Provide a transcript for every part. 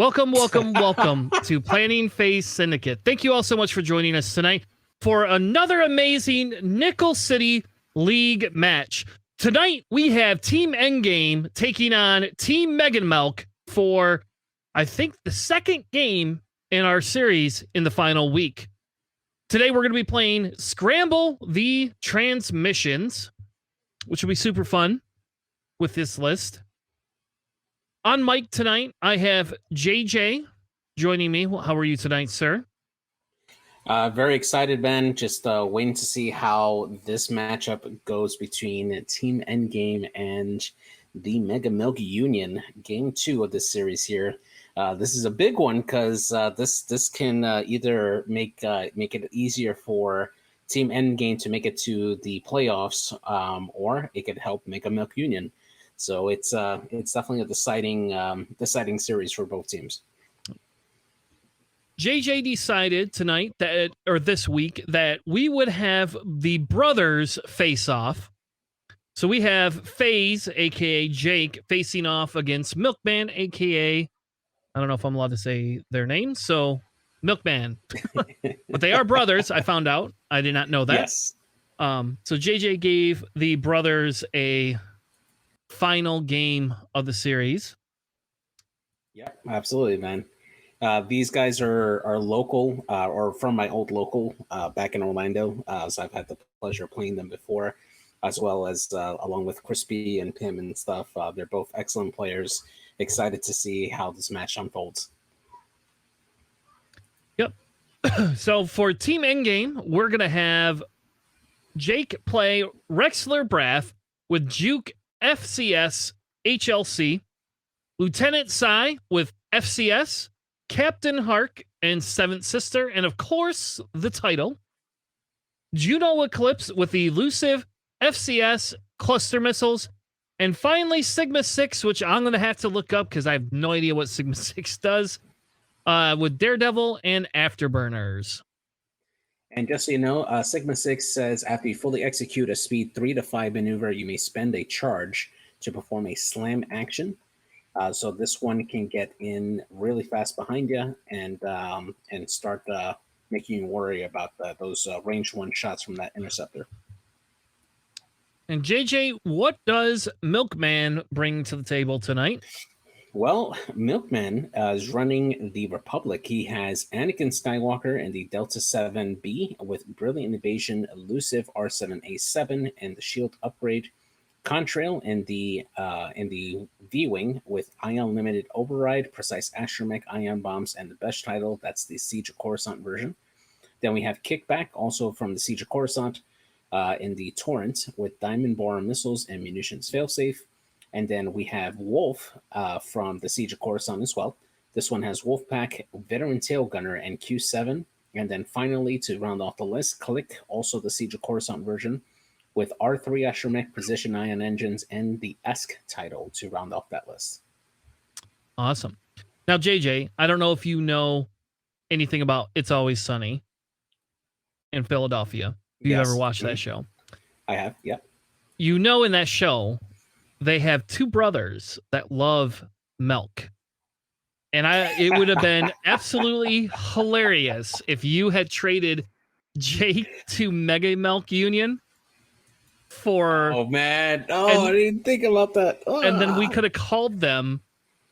Welcome, welcome, welcome to Planning Phase Syndicate. Thank you all so much for joining us tonight for another amazing Nickel City League match. Tonight, we have Team Endgame taking on Team Mega Milk for, I think, the second game in our series in the final week. Today, we're going to be playing Scramble the Transmissions, which will be super fun with this list. On mic tonight, I have JJ joining me. How are you tonight, sir? Very excited, Ben. Just waiting to see how this matchup goes between Team Endgame and the Mega Milk Union. Game 2 of this series here. This is a big one because this can either make it easier for Team Endgame to make it to the playoffs, or it could help Mega Milk Union. So it's definitely a deciding series for both teams. JJ decided tonight this week that we would have the brothers face off. So we have Faze, aka Jake, facing off against Milkman, aka I don't know if I'm allowed to say their names, so Milkman. But they are brothers, I found out. I did not know that. Yes. So JJ gave the brothers a final game of the series. Yeah, absolutely, man. These guys are local, or from my old local back in Orlando. So I've had the pleasure of playing them before, as well as along with Crispy and Pim and stuff. They're both excellent players. Excited to see how this match unfolds. Yep. So for Team Endgame, we're going to have Jake play Rexler Braff with Juke FCS HLC, Lieutenant Sai with FCS, Captain Hark and Seventh Sister, and of course, the title. Juno Eclipse with the elusive FCS cluster missiles. And finally, Sigma 6, which I'm going to have to look up because I have no idea what Sigma 6 does, with Daredevil and Afterburners. And just so you know, Sigma 6 says after you fully execute a speed 3 to 5 maneuver, you may spend a charge to perform a slam action. So this one can get in really fast behind you and start making you worry about those range 1 shots from that interceptor. And JJ, what does Milkman bring to the table tonight? Well, Milkman is running the Republic. He has Anakin Skywalker and the Delta 7B with Brilliant Invasion, Elusive R7A7, and the Shield Upgrade. Contrail in the V-Wing with Ion Limited Override, Precise Astromech Ion Bombs, and the best title, that's the Siege of Coruscant version. Then we have Kickback, also from the Siege of Coruscant, in the Torrent with Diamond Borer Missiles and Munitions Failsafe. And then we have Wolf from the Siege of Coruscant as well. This one has Wolfpack, Veteran Tail Gunner, and Q7. And then finally, to round off the list, Click, also the Siege of Coruscant version, with R3 Astromech Precision Ion Engines and the ESC title to round off that list. Awesome. Now, JJ, I don't know if you know anything about It's Always Sunny in Philadelphia. If you've ever watched that show. I have, yeah. You know, in that show, they have 2 brothers that love milk. And it would have been absolutely hilarious if you had traded Jake to Mega Milk Union for... Oh, man. I didn't think about that. And then we could have called them,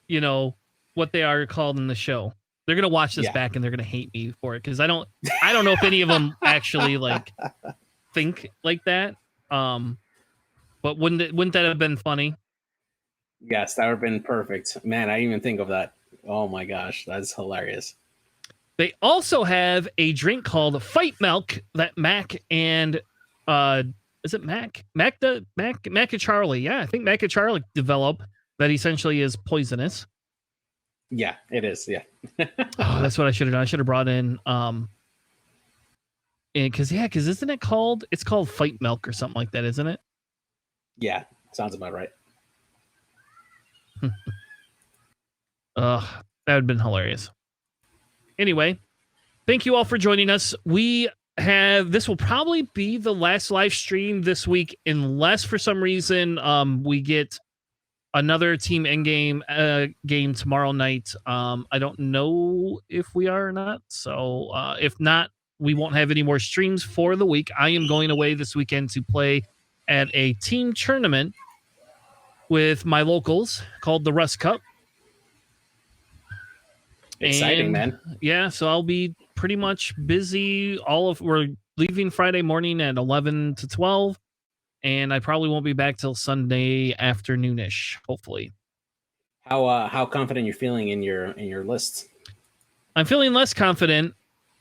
you know, what they are called in the show. They're going to watch this back and they're going to hate me for it because I don't know if any of them actually like think like that. But wouldn't that have been funny? Yes, that would have been perfect. Man, I didn't even think of that. Oh my gosh, that's hilarious. They also have a drink called Fight Milk that Mac and is it Mac and Charlie? Yeah, I think Mac and Charlie develop that essentially is poisonous. Yeah, it is. Yeah. Oh, that's what I should have done. I should have brought in because isn't it called? It's called Fight Milk or something like that, isn't it? Yeah, sounds about right. That would have been hilarious. Anyway, thank you all for joining us. This will probably be the last live stream this week, unless for some reason we get another Team Endgame game tomorrow night. I don't know if we are or not. So if not, we won't have any more streams for the week. I am going away this weekend to play at a team tournament with my locals called the Rust Cup. Exciting, man. Yeah, so I'll be pretty much busy. We're leaving Friday morning at 11 to 12, and I probably won't be back till Sunday afternoonish, hopefully. How confident you're feeling in your list? I'm feeling less confident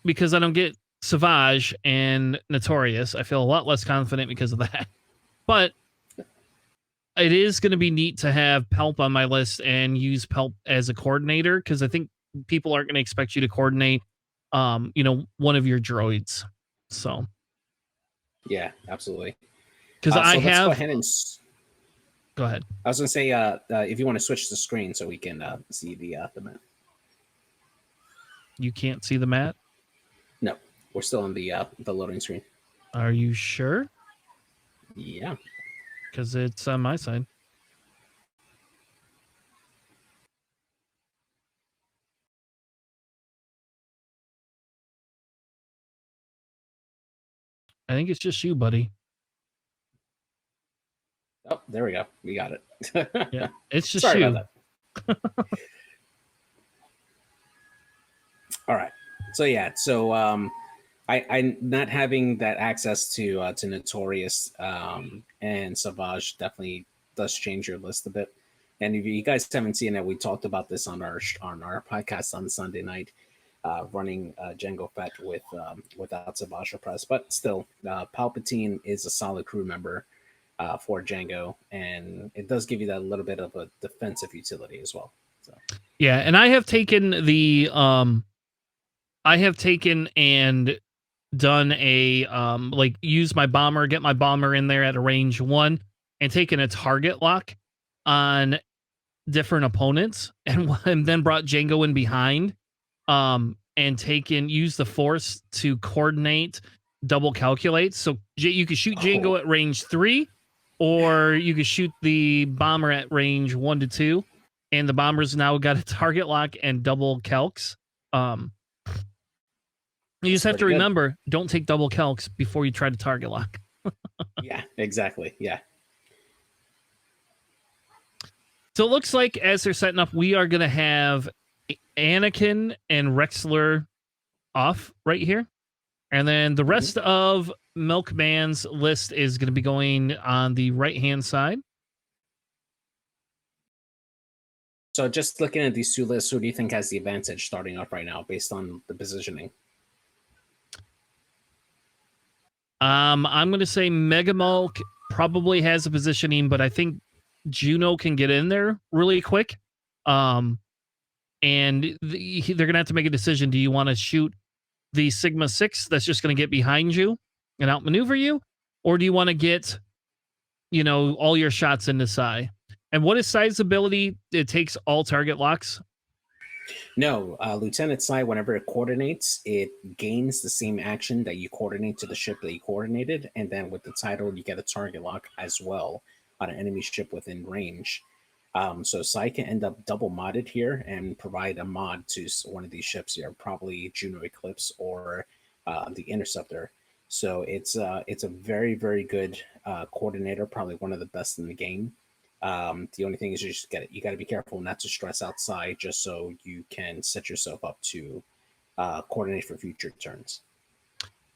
because I don't get Savage and Notorious. I feel a lot less confident because of that. But it is going to be neat to have Pelp on my list and use Pelp as a coordinator, because I think people aren't going to expect you to coordinate, one of your droids. So, yeah, absolutely. Because I let's have. Go ahead and. Go ahead. I was going to say, if you want to switch the screen so we can see the map. You can't see the map? No, we're still on the loading screen. Are you sure? Yeah. Because it's on my side. I think it's just you, buddy. Oh, there we go. We got it. Yeah, it's just Sorry you. about that. All right. So yeah. So I not having that access to Notorious and Savage definitely does change your list a bit. And if you guys haven't seen it, we talked about this on our podcast on Sunday night, running Jango Fett without Savage or Press, but still, Palpatine is a solid crew member for Jango, and it does give you that little bit of a defensive utility as well. So yeah, and I have taken and done a use my bomber, get my bomber in there at a range 1, and taken a target lock on different opponents, and then brought Jango in behind, and use the Force to coordinate double calculate. So you could shoot Jango at range 3, or you could shoot the bomber at range 1 to 2, and the bomber's now got a target lock and double calcs. You just have to remember, don't take double calcs before you try to target lock. Yeah, exactly. Yeah. So it looks like as they're setting up, we are going to have Anakin and Rexler off right here. And then the rest of Milkman's list is going to be going on the right-hand side. So just looking at these two lists, who do you think has the advantage starting off right now based on the positioning? I'm going to say Mega Milk probably has a positioning, but I think Juno can get in there really quick. And they're going to have to make a decision. Do you want to shoot the Sigma 6 that's just going to get behind you and outmaneuver you? Or do you want to get, all your shots into Psy? And what is Psy's ability? It takes all target locks? No, Lieutenant Psy, whenever it coordinates, it gains the same action that you coordinate to the ship that you coordinated. And then with the title, you get a target lock as well on an enemy ship within range. So Psy can end up double modded here and provide a mod to one of these ships here, probably Juno Eclipse or the Interceptor. So it's a very, very good coordinator, probably one of the best in the game. The only thing is you got to be careful not to stress outside, just so you can set yourself up to coordinate for future turns.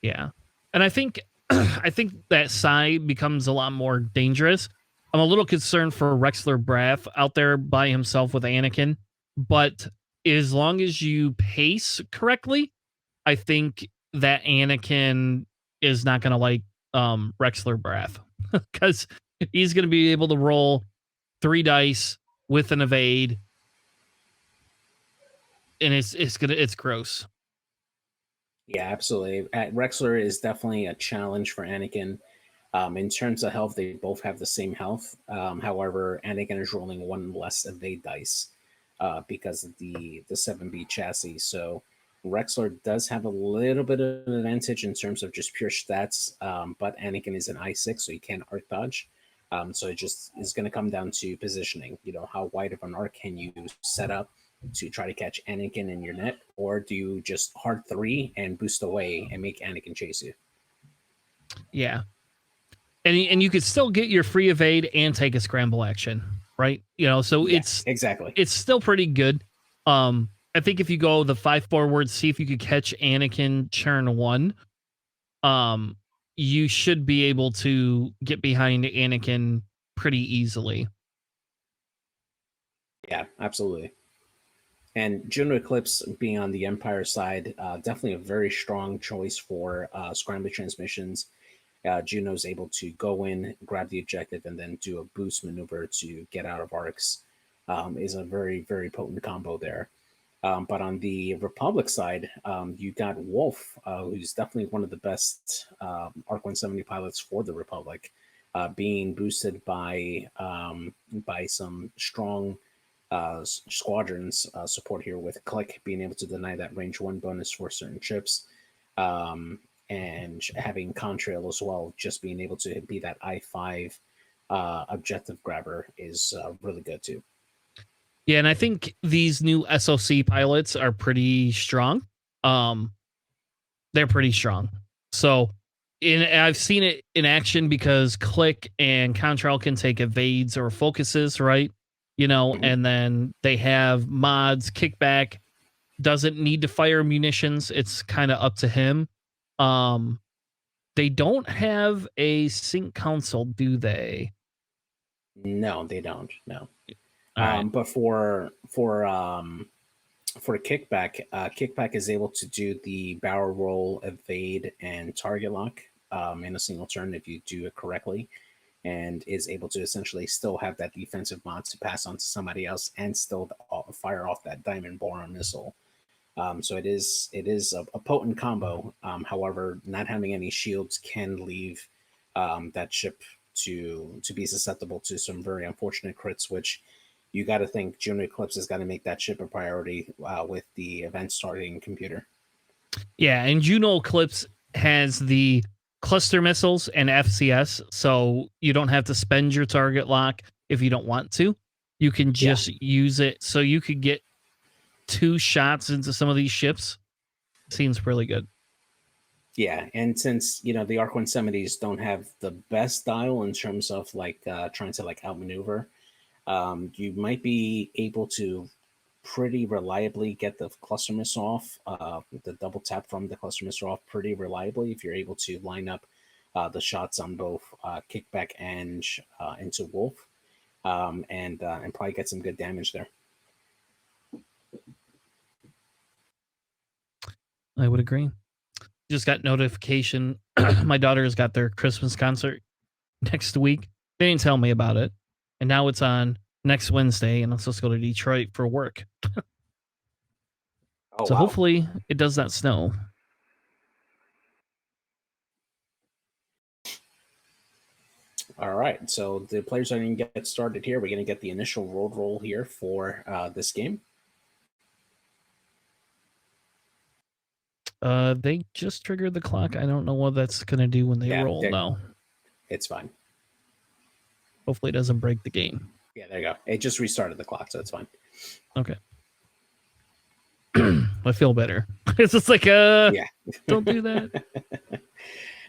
Yeah, and I think that Psy becomes a lot more dangerous. I'm a little concerned for Rexler Braff out there by himself with Anakin, but as long as you pace correctly, I think that Anakin is not going to like Rexler Braff, because he's going to be able to roll 3 dice with an evade, and it's gross. Yeah, absolutely. Rexler is definitely a challenge for Anakin. In terms of health, they both have the same health. However, Anakin is rolling 1 less evade dice because of the 7B chassis. So Rexler does have a little bit of an advantage in terms of just pure stats, but Anakin is an I6, so he can't arc dodge. So it just is going to come down to positioning. How wide of an arc can you set up to try to catch Anakin in your net, or do you just hard three and boost away and make Anakin chase you? Yeah. And you could still get your free evade and take a scramble action, right? So Yeah, exactly. it's still pretty good. I think if you go the 5 forward, see if you could catch Anakin turn 1, you should be able to get behind Anakin pretty easily. Yeah, absolutely. And Juno Eclipse being on the Empire side, definitely a very strong choice for scramble transmissions. Juno's able to go in, grab the objective, and then do a boost maneuver to get out of arcs. Is a very, very potent combo there. But on the Republic side, you got Wolf, who's definitely one of the best Arc 170 pilots for the Republic, being boosted by some strong squadrons support here with Click being able to deny that range 1 bonus for certain ships. And having Contrail as well, just being able to be that I5 objective grabber is really good too. Yeah, and I think these new SOC pilots are pretty strong. They're pretty strong. So I've seen it in action because Click and Contrail can take evades or focuses, right? And then they have mods. Kickback doesn't need to fire munitions. It's kind of up to him. They don't have a sync console, do they? No, they don't. No. All right. But for kickback, kickback is able to do the barrel roll, evade, and target lock in a single turn if you do it correctly, and is able to essentially still have that defensive mod to pass on to somebody else and still fire off that diamond boron missile. So it is a potent combo. However, not having any shields can leave that ship to be susceptible to some very unfortunate crits, which you got to think Juno Eclipse has got to make that ship a priority with the event starting computer. Yeah, and Juno Eclipse has the cluster missiles and FCS, so you don't have to spend your target lock if you don't want to. You can just use it, so you could get 2 shots into some of these ships. Seems really good. Yeah, and since the Arc 170s don't have the best dial in terms of trying to outmaneuver, you might be able to pretty reliably get the cluster missile off, the double tap from the cluster missile off pretty reliably if you're able to line up the shots on both kickback and into Wolf, and probably get some good damage there. I would agree. Just got notification. My daughter's got their Christmas concert next week. They didn't tell me about it. And now it's on next Wednesday, and I'm supposed to go to Detroit for work. So wow. hopefully it does not snow. All right, so the players are going to get started here. We're going to get the initial roll here for this game. They just triggered the clock. I don't know what that's going to do when they roll now. It's fine. Hopefully it doesn't break the game. Yeah, there you go. It just restarted the clock, so it's fine. Okay. I feel better. It's just like, don't do that.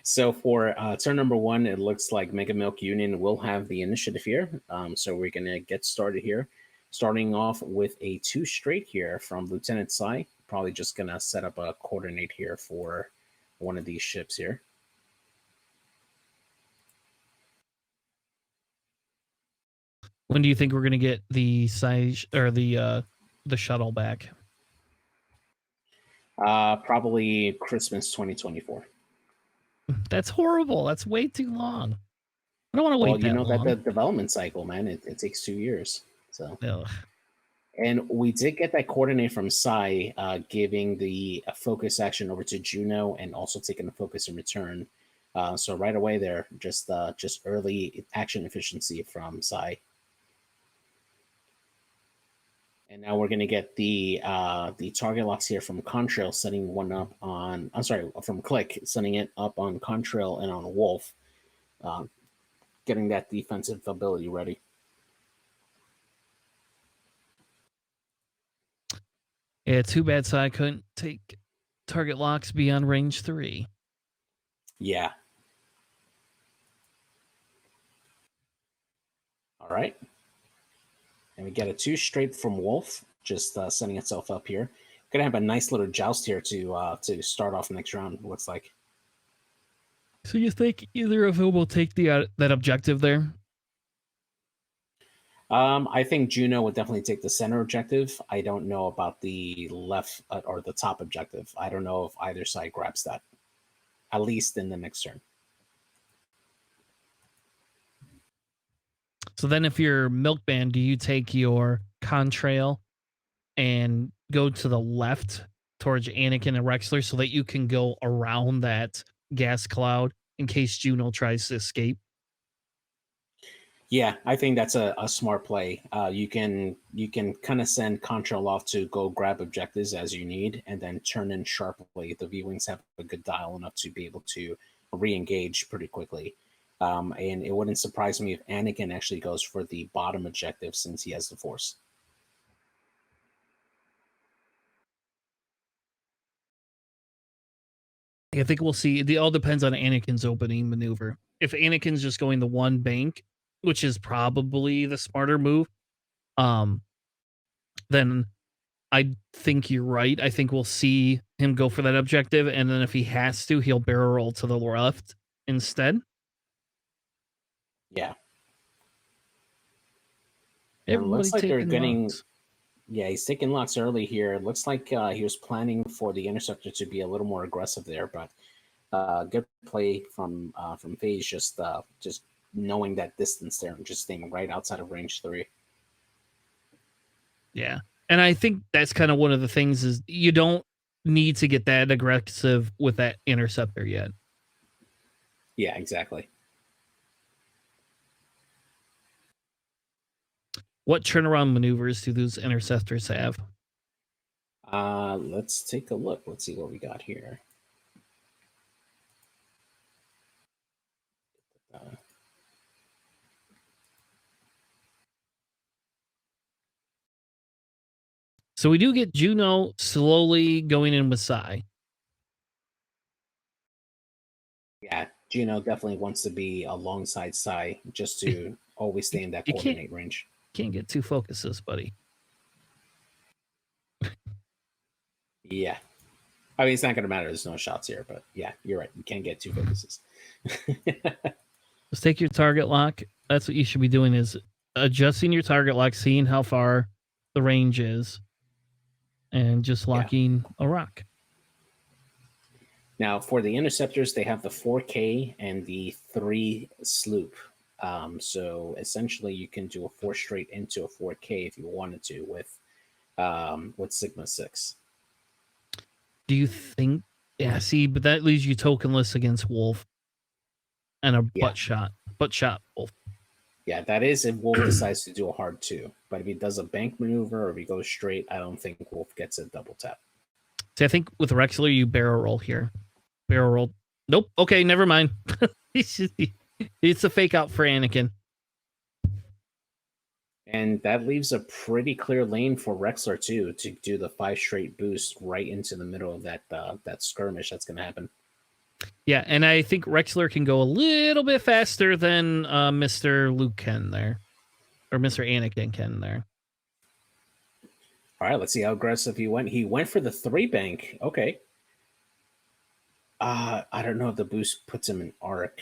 So for turn number 1, it looks like Mega Milk Union will have the initiative here. So we're going to get started here. Starting off with a 2 straight here from Lieutenant Sai. Probably just going to set up a coordinate here for one of these ships here. When do you think we're going to get the size or the shuttle back? Probably Christmas 2024. That's horrible. That's way too long. I don't want to wait that long. That the development cycle, man, it takes 2 years. So. Ugh. And we did get that coordinate from Sai, giving the focus action over to Juno and also taking the focus in return. So right away there, just early action efficiency from Sai. And now we're going to get the target locks here from Contrail, setting one up on. I'm sorry, from Click, setting it up on Contrail and on Wolf. getting that defensive ability ready. Yeah, too bad. So I couldn't take target locks beyond range 3. Yeah. All right. And we get a 2 straight from Wolf, just setting itself up here. Gonna have a nice little joust here to start off next round. Looks like. So you think either of them will take the that objective there? I think Juno would definitely take the center objective. I don't know about the left or the top objective. I don't know if either side grabs that, at least in the next turn. So then if you're Milkman, do you take your contrail and go to the left towards Anakin and Rexler so that you can go around that gas cloud in case Juno tries to escape? Yeah, I think that's a smart play. You can kind of send Contrail off to go grab objectives as you need, and then turn in sharply. The V-wings have a good dial enough to be able to re-engage pretty quickly. And it wouldn't surprise me if Anakin actually goes for the bottom objective since he has the Force. I think we'll see. It all depends on Anakin's opening maneuver. If Anakin's just going the one bank, which is probably the smarter move, then I think you're right. I think we'll see him go for that objective, and then if he has to, he'll barrel roll to the left instead. Yeah. And it Everybody looks like they're taking getting. locks. Yeah, he's taking locks early here. It looks like he was planning for the interceptor to be a little more aggressive there, but good play from Faze, just knowing that distance there and just staying right outside of range 3. Yeah. And I think that's kind of one of the things is you don't need to get that aggressive with that interceptor yet. Yeah, exactly. What turnaround maneuvers do those interceptors have? Let's take a look. Let's see what we got here. So we do get Juno slowly going in with Psy. Yeah, Juno definitely wants to be alongside Psy just to always stay in that You coordinate range. Can't get two focuses, buddy. Yeah. I mean, it's not going to matter. There's no shots here, but yeah, you're right. You can't get 2 focuses. Just take your target lock. That's what you should be doing is adjusting your target lock, seeing how far the range is, and just locking a rock. Now, for the interceptors, they have the 4K and the 3 sloop. So essentially, you can do a 4 straight into a 4K if you wanted to with Sigma 6. Do you think? Yeah, see, but that leaves you tokenless against Wolf and a butt shot Wolf. Yeah, that is if Wolf decides to do a hard 2. But if he does a bank maneuver or if he goes straight, I don't think Wolf gets a double tap. See, I think with Rexler, you barrel roll here. Barrel roll. Nope. Okay, never mind. It's a fake out for Anakin. And that leaves a pretty clear lane for Rexler too to do the 5 straight boost right into the middle of that skirmish that's going to happen. Yeah, and I think Rexler can go a little bit faster than Mr. Luke can there, or Mr. Anakin can there. All right, let's see how aggressive he went. He went for the 3 bank. Okay. I don't know if the boost puts him in arc.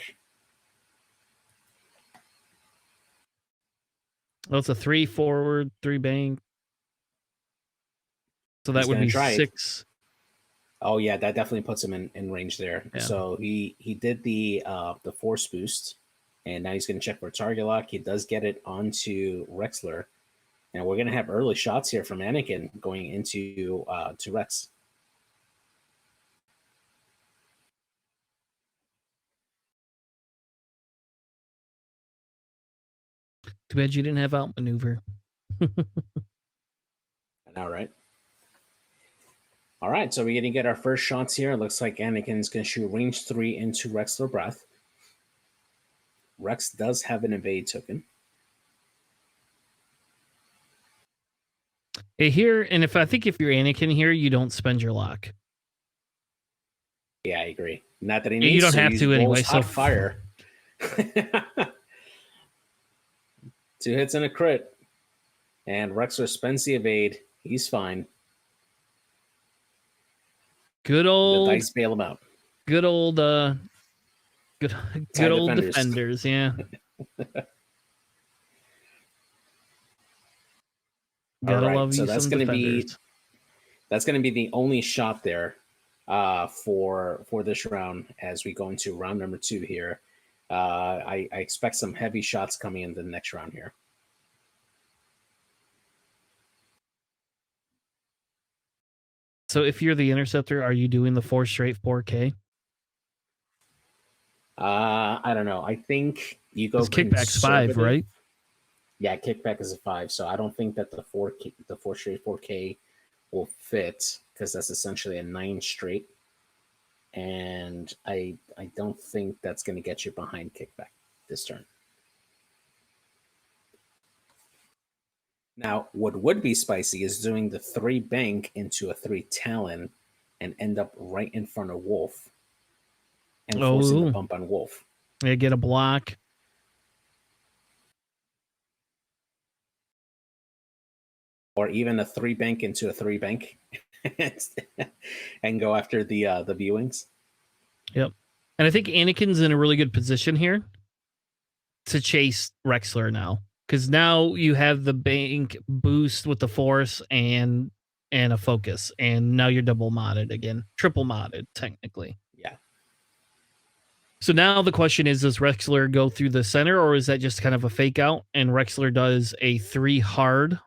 Well, it's a 3 forward, 3 bank. So that would be 6. Oh yeah, that definitely puts him in range there. Yeah. So he did the force boost, and now he's going to check for target lock. He does get it onto Rexler, and we're going to have early shots here from Anakin going into to Rex. Too bad you didn't have outmaneuver. I know, right? All right, so we're going to get our first shots here. It looks like Anakin's going to shoot range 3 into Rexler Breath. Rex does have an evade token. Here, and I think if you're Anakin here, you don't spend your lock. Yeah, I agree. Not that he You needs don't to. have He to rolls anyway. hot So fire. 2 hits and a crit. And Rexler spends the evade. He's fine. good The old dice bail him out. good old good old defenders, yeah. Gotta All right, love so you that's some going to defenders. be the only shot there for this round as we go into round number 2 here. I expect some heavy shots coming in the next round here. So if you're the interceptor, are you doing the 4 straight 4K? I don't know. I think you go Kickback's 5, right? Yeah, kickback is a 5, so I don't think that the 4 straight 4K will fit because that's essentially a 9 straight, and I don't think that's going to get you behind kickback this turn. Now, what would be spicy is doing the 3 bank into a 3 talon and end up right in front of Wolf and forcing the bump on Wolf. Yeah, get a block. Or even a 3 bank into a 3 bank and go after the viewings. Yep. And I think Anakin's in a really good position here to chase Rexler now. Because now you have the bank boost with the force and a focus. And now you're double modded again. Triple modded, technically. Yeah. So now the question is, does Rexler go through the center, or is that just kind of a fake out? And Rexler does a 3 hard,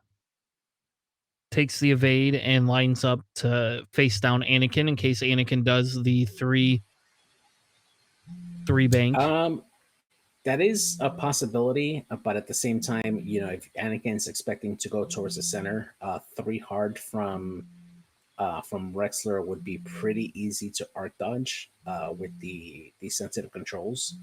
takes the evade, and lines up to face down Anakin in case Anakin does the 3 bank. That is a possibility, but at the same time, if Anakin's expecting to go towards the center, 3 hard from Rexler would be pretty easy to arc dodge with the sensitive controls,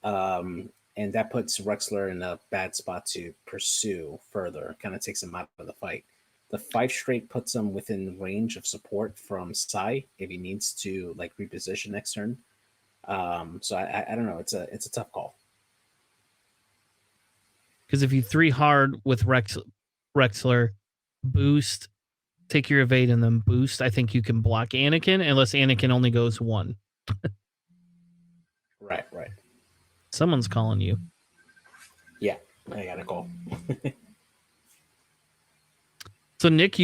and that puts Rexler in a bad spot to pursue further. Kind of takes him out of the fight. The 5 straight puts him within range of support from Sai if he needs to reposition next turn. So I don't know. It's a tough call. Because if you 3 hard with Rexler, boost, take your evade, and then boost, I think you can block Anakin unless Anakin only goes 1. Right. Someone's calling you. Yeah, I got a call. So Nick,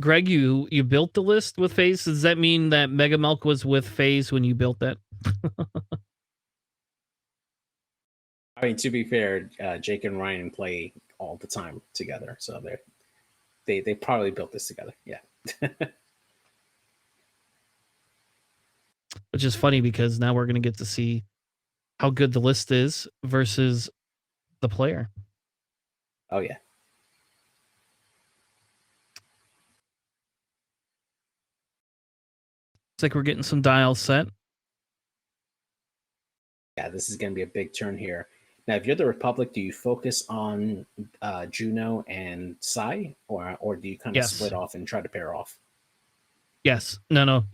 Greg, you built the list with Faze. Does that mean that Mega Milk was with Faze when you built that? I mean, to be fair, Jake and Ryan play all the time together, so they probably built this together. Yeah. Which is funny because now we're going to get to see how good the list is versus the player. Oh, yeah. It's like we're getting some dials set. Yeah, this is going to be a big turn here. Now, if you're the Republic, do you focus on Juno and Sai, or do you kind of split off and try to pair off? Yes. No.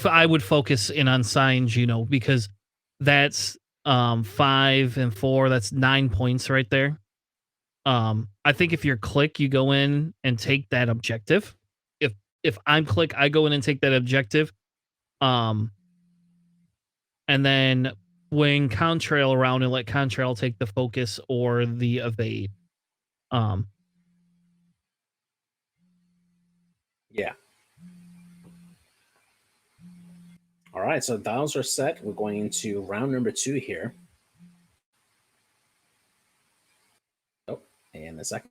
I would focus in on Sai and Juno because that's 5 and 4. That's 9 points right there. I think if you're Click, you go in and take that objective. If I'm Click, I go in and take that objective. And then wing Contrail around and let Contrail take the focus or the evade. Yeah. All right, so dials are set. We're going into round number 2 here. Oh, and a second.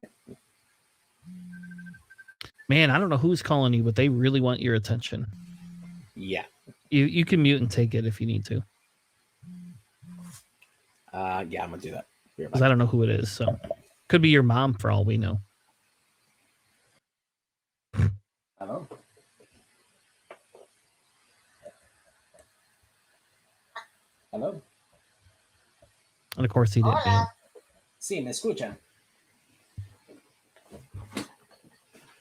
Man, I don't know who's calling you, but they really want your attention. Yeah. You can mute and take it if you need to. Yeah, I'm gonna do that. Because I don't know who it is, so could be your mom for all we know. Hello. Hello. And of course he did. Hola. Sí, me escucha.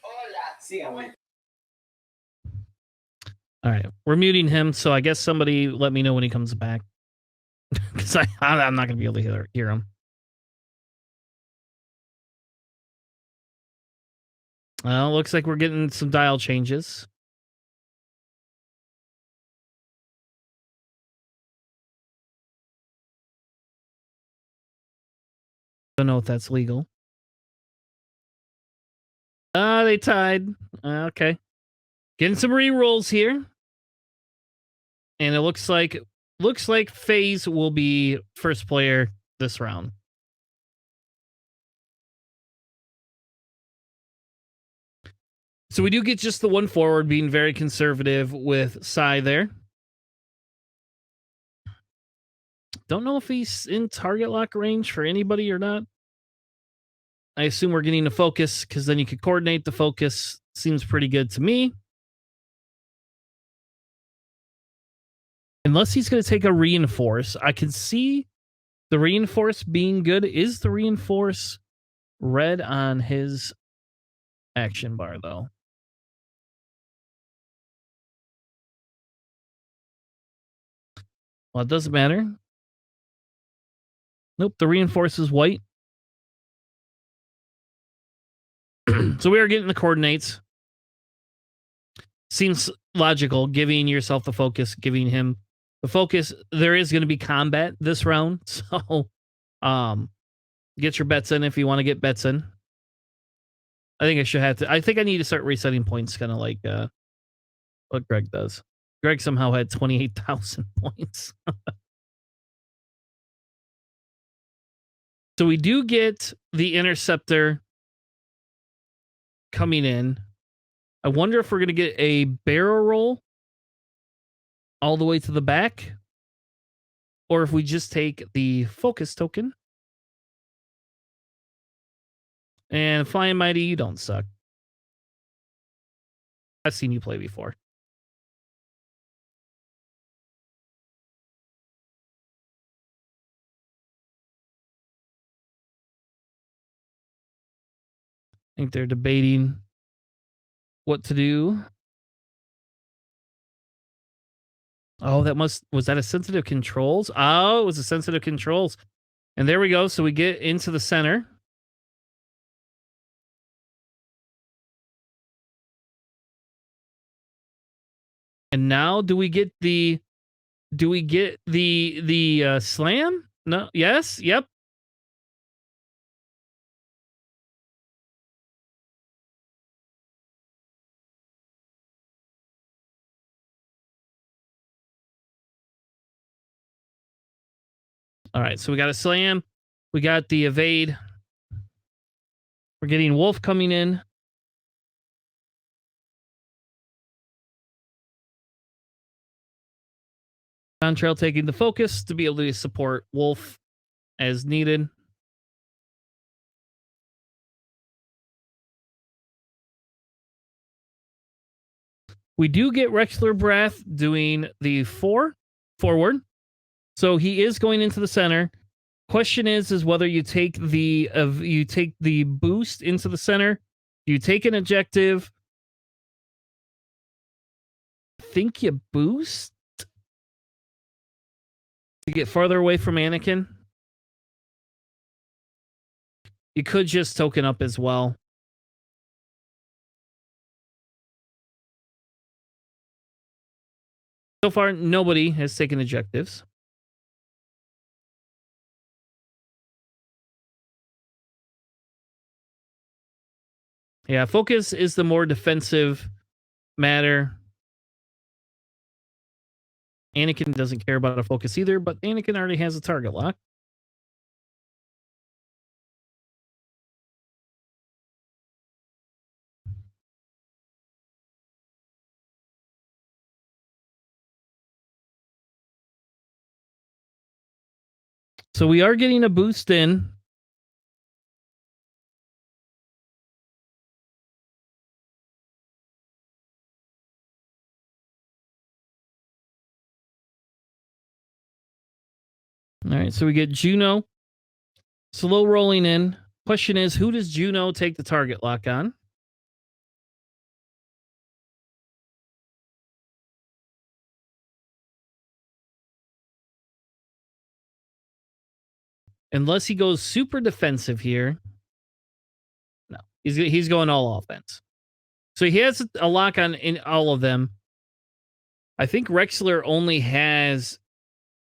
Hola. Sígame. All right, we're muting him, so I guess somebody let me know when he comes back. Because I'm not going to be able to hear him. Well, looks like we're getting some dial changes. Don't know if that's legal. They tied. Okay. Getting some re-rolls here. And it looks like Faze will be first player this round. So we do get just the one forward, being very conservative with Psy there. Don't know if he's in target lock range for anybody or not. I assume we're getting a focus because then you could coordinate the focus. Seems pretty good to me. Unless he's going to take a reinforce. I can see the reinforce being good. Is the reinforce red on his action bar, though? Well, it doesn't matter. Nope, the reinforce is white. So we are getting the coordinates. Seems logical, giving yourself the focus, giving him the focus. There is going to be combat this round, so get your bets in if you want to get bets in. I think I should have to. I think I need to start resetting points, kind of like what Greg does. Greg somehow had 28,000 points. So we do get the interceptor coming in. I wonder if we're going to get a barrel roll all the way to the back, or if we just take the focus token. And Flying Mighty, you don't suck. I've seen you play before. I think they're debating what to do. Oh, was that a sensitive controls? Oh, it was a sensitive controls. And there we go. So we get into the center. And now do we get the slam? No. Yes. Yep. All right. So we got a slam. We got the evade. We're getting Wolf coming in. Contrail taking the focus to be able to support Wolf as needed. We do get Rexler Breath doing the forward. So he is going into the center. Question is whether you take the boost into the center. Do you take an objective? I think you boost to get farther away from Anakin. You could just token up as well. So far, nobody has taken objectives. Yeah, focus is the more defensive matter. Anakin doesn't care about a focus either, but Anakin already has a target lock. So we are getting a boost in. All right, so we get Juno slow rolling in. Question is, who does Juno take the target lock on? Unless he goes super defensive here. No, he's going all offense. So he has a lock on in all of them. I think Rexler only has,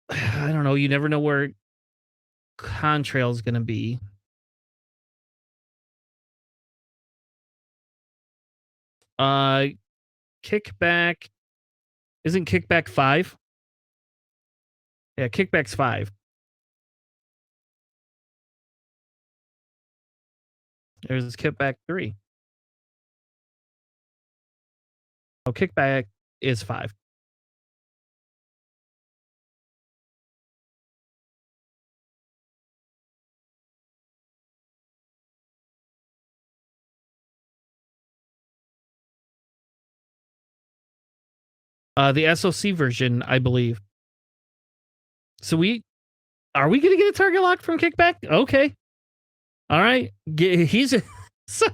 I don't know, you never know where Contrail is going to be. Kickback. Isn't kickback 5? Yeah, kickback's 5. There's kickback 3. Oh, kickback is 5. The SOC version, I believe. So are we going to get a target lock from kickback? Okay. All right. He's so,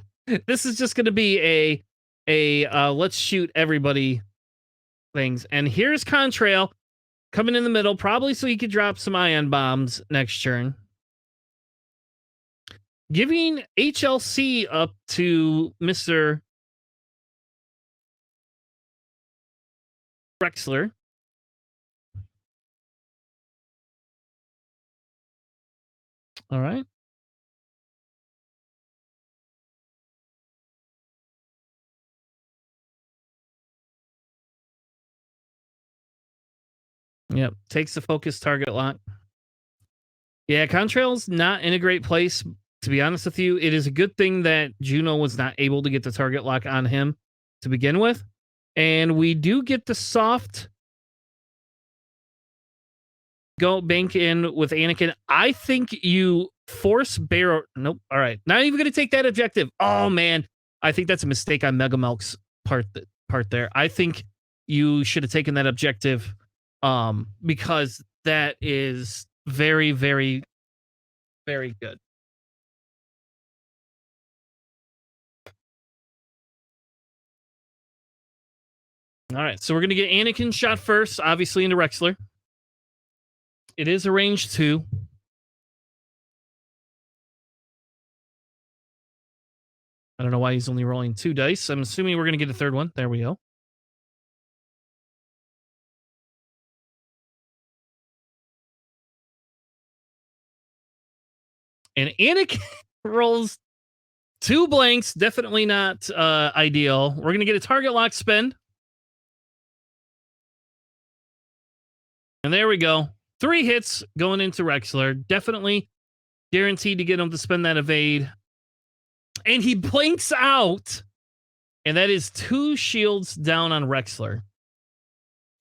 this is just going to be a let's shoot everybody things. And here's Contrail coming in the middle, probably so he could drop some ion bombs next turn. Giving HLC up to Mr. Rexler. All right. Yep. Takes the focus target lock. Yeah, Contrail's not in a great place. To be honest with you, it is a good thing that Juno was not able to get the target lock on him to begin with. And we do get the soft go bank in with Anakin. I think you force Barrow. Nope. All right. Not even going to take that objective. Oh, man. I think that's a mistake on Mega Milk's part there. I think you should have taken that objective because that is very, very, very good. All right. So we're going to get Anakin shot first, obviously into Rexler. It is a range 2. I don't know why he's only rolling 2 dice. I'm assuming we're going to get a third one. There we go. And Anakin rolls 2 blanks. Definitely not ideal. We're going to get a target lock spend. And there we go. 3 hits going into Rexler. Definitely guaranteed to get him to spend that evade. And he blinks out. And that is 2 shields down on Rexler.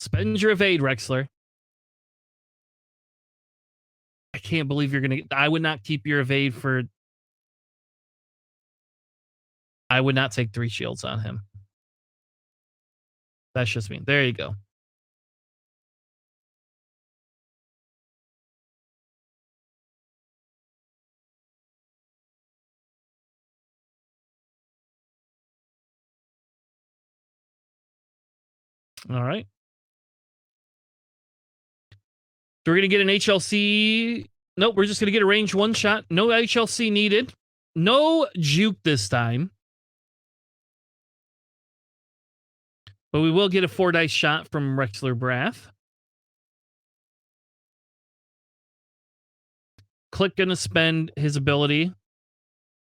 Spend your evade, Rexler. I can't believe you're going to... I would not keep your evade for... I would not take 3 shields on him. That's just me. There you go. All right. So we're going to get an HLC. Nope, we're just going to get a range 1 shot. No HLC needed. No juke this time. But we will get a 4 dice shot from Rexler Brath. Click going to spend his ability.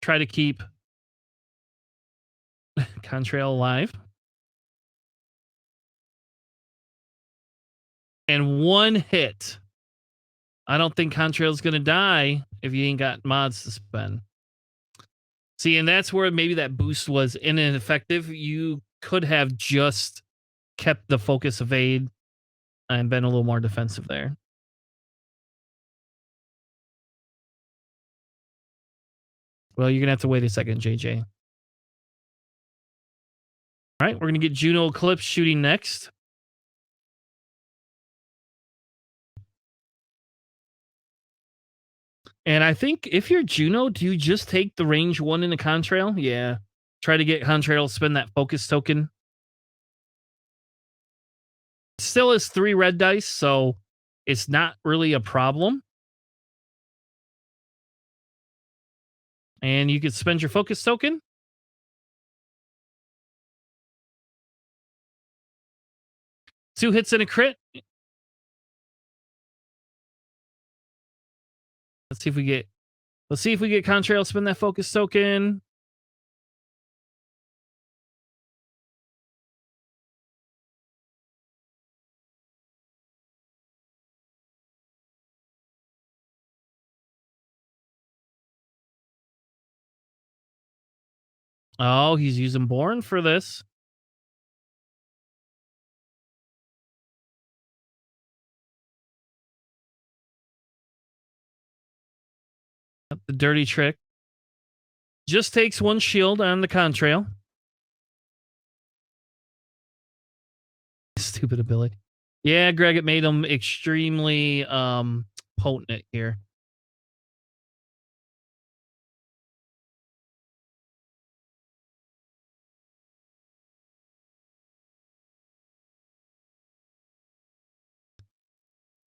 Try to keep Contrail alive. And 1 hit. I don't think Contrail's going to die if you ain't got mods to spend. See, and that's where maybe that boost was ineffective. You could have just kept the focus evade and been a little more defensive there. Well, you're going to have to wait a second, JJ. All right, we're going to get Juno Eclipse shooting next. And I think if you're Juno, do you just take the range 1 in the contrail? Yeah. Try to get contrail, spend that focus token. Still is 3 red dice, so it's not really a problem. And you could spend your focus token. Two hits and a crit. Let's see if we get contrail, spend that focus token. Oh, he's using Born for this. The dirty trick. Just takes 1 shield on the contrail. Stupid ability. Yeah, Greg, it made him extremely potent here.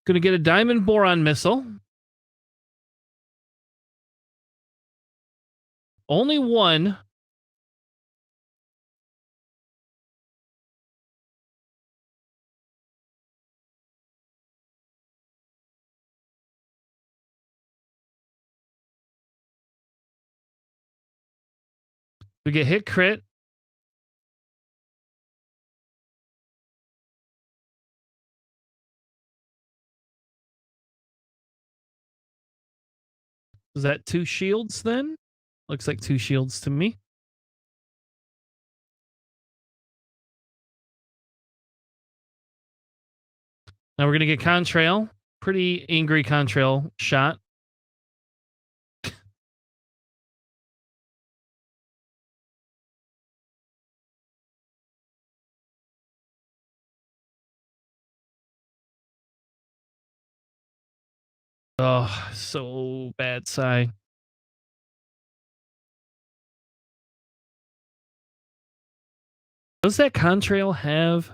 Gonna get a diamond boron missile. Only 1. We get hit crit. Is that 2 shields then? Looks like 2 shields to me. Now we're going to get contrail. Pretty angry contrail shot. Oh, so bad, Sai. Does that contrail have...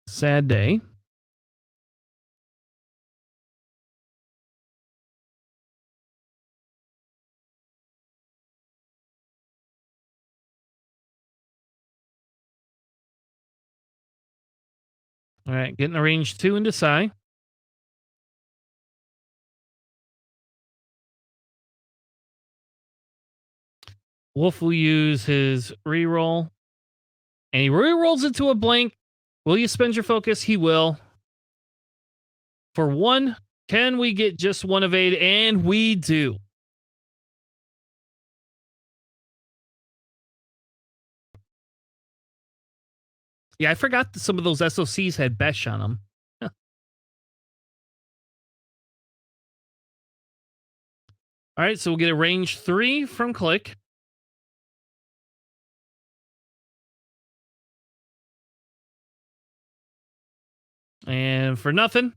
Sad day. All right, getting a range 2 into Sai. Wolf will use his reroll. And he rerolls into a blank. Will you spend your focus? He will. For 1, can we get just 1 evade? And we do. Yeah, I forgot that some of those SOCs had Besh on them. All right, so we'll get a range 3 from Click. And for nothing.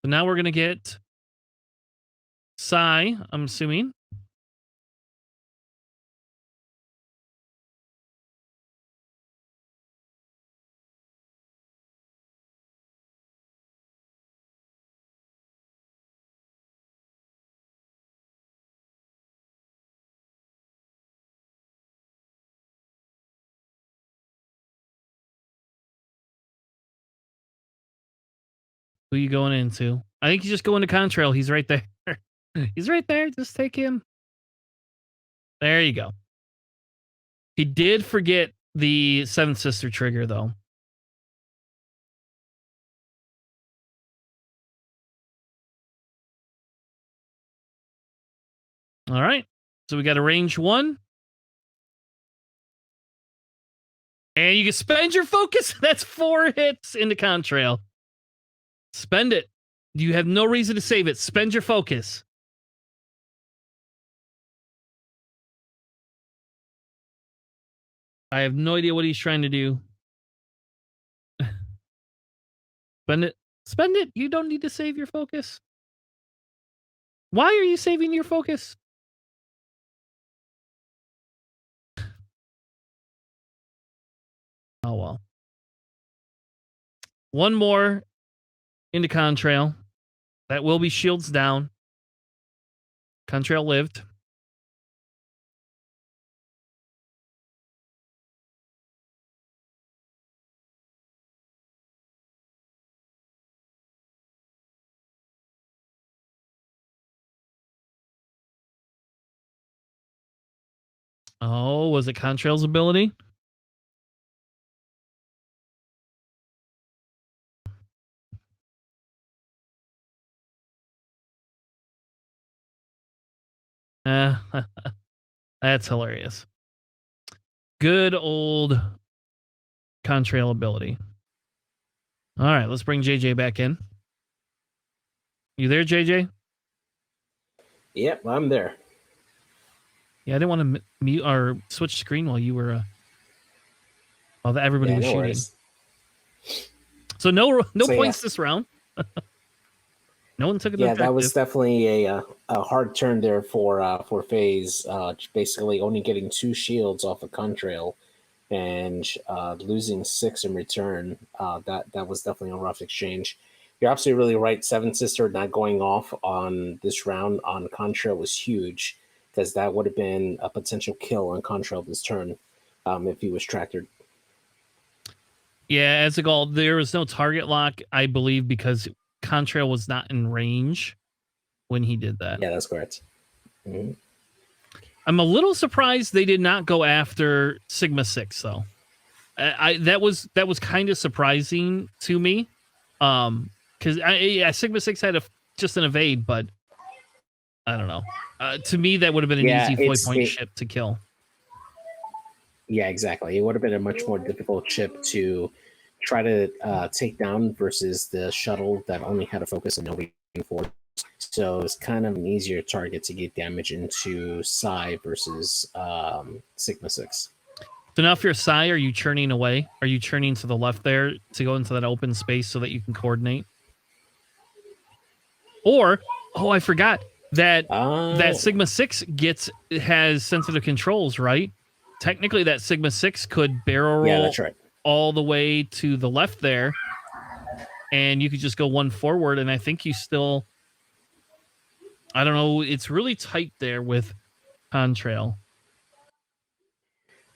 So now we're going to get Sai, I'm assuming. Who are you going into? I think you just go into Contrail. He's right there. He's right there. Just take him. There you go. He did forget the Seventh Sister trigger, though. All right. So we got a range 1. And you can spend your focus. That's 4 hits into Contrail. Spend it. You have no reason to save it. Spend your focus. I have no idea what he's trying to do. Spend it. Spend it. You don't need to save your focus. Why are you saving your focus? Oh, well. One more into Contrail. That will be shields down. Contrail lived. Oh, was it Contrail's ability? That's hilarious. Good old Contrail ability. All right, let's bring JJ back in. You there, JJ? Yep, I'm there. Yeah, I didn't want to mute or switch screen while you were while everybody was no shooting. worries. So no So, points this round. No one took an Yeah, objective. that was definitely a hard turn there for Faze. Basically, only getting 2 shields off of Contrail and losing 6 in return. That was definitely a rough exchange. You're absolutely really right. Seven Sister not going off on this round on Contrail was huge because that would have been a potential kill on Contrail this turn if he was tractored. Yeah, as a goal, there was no target lock, I believe, because Contrail was not in range when he did that. Yeah, that's correct. Mm-hmm. I'm a little surprised they did not go after Sigma 6 though. That was kind of surprising to me. Because Sigma 6 had just an evade, but I don't know. To me, that would have been an easy 4-point ship to kill. Yeah, exactly. It would have been a much more difficult ship to try to take down versus the shuttle that only had a focus and no reinforcement. So it's kind of an easier target to get damage into Psi versus Sigma 6. So now if you're Psi, are you churning away? Are you churning to the left there to go into that open space so that you can coordinate? Or, I forgot that that Sigma 6 has sensitive controls, right? Technically, that Sigma 6 could barrel roll that's right. all the way to the left there, and you could just go one forward, and I think you still... I don't know. It's really tight there with Contrail.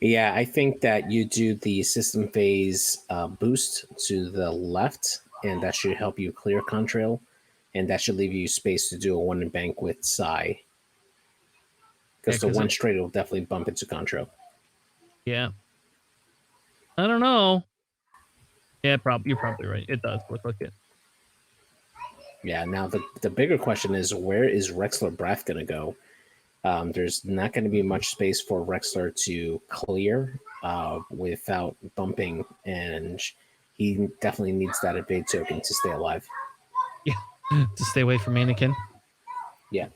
Yeah, I think that you do the system phase boost to the left, and that should help you clear Contrail, and that should leave you space to do a one bank with Psi. Because the one straight will definitely bump into Contrail. Yeah. I don't know. Yeah, you're probably right. It does look like it. Yeah, now the bigger question is, where is Rexler Brath going to go? There's not going to be much space for Rexler to clear without bumping, and he definitely needs that evade token to stay alive. Yeah, to stay away from Mannequin. Yeah.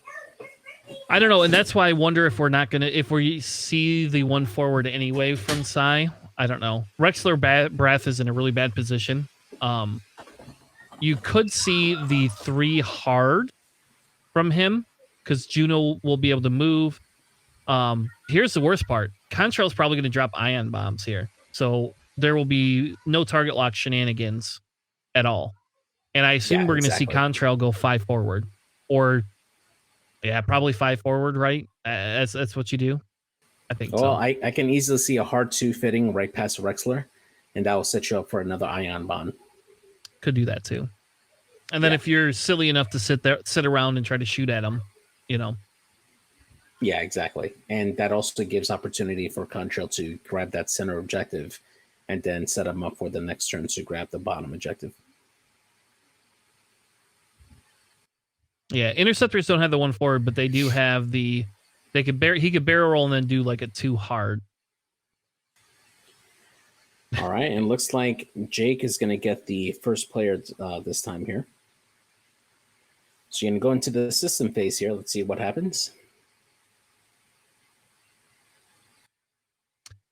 I don't know, and that's why I wonder if if we see the one forward anyway from Psi. I don't know. Rexler Brath is in a really bad position. You could see the 3 hard from him because Juno will be able to move. Here's the worst part. Contrail's probably going to drop ion bombs here. So there will be no target lock shenanigans at all. And I assume we're going to see Contrail go 5 forward. Or, probably 5 forward, right? That's what you do? I think so. Well, I can easily see a hard 2 fitting right past Rexler, and that will set you up for another ion bomb. Could do that too. And then if you're silly enough to sit around and try to shoot at him, Yeah, exactly. And that also gives opportunity for Contrail to grab that center objective and then set him up for the next turn to grab the bottom objective. Yeah, interceptors don't have the one forward, but they do have he could barrel roll and then do like a 2 hard. All right, and looks like Jake is going to get the first player this time here. So you're going to go into the system phase here. Let's see what happens.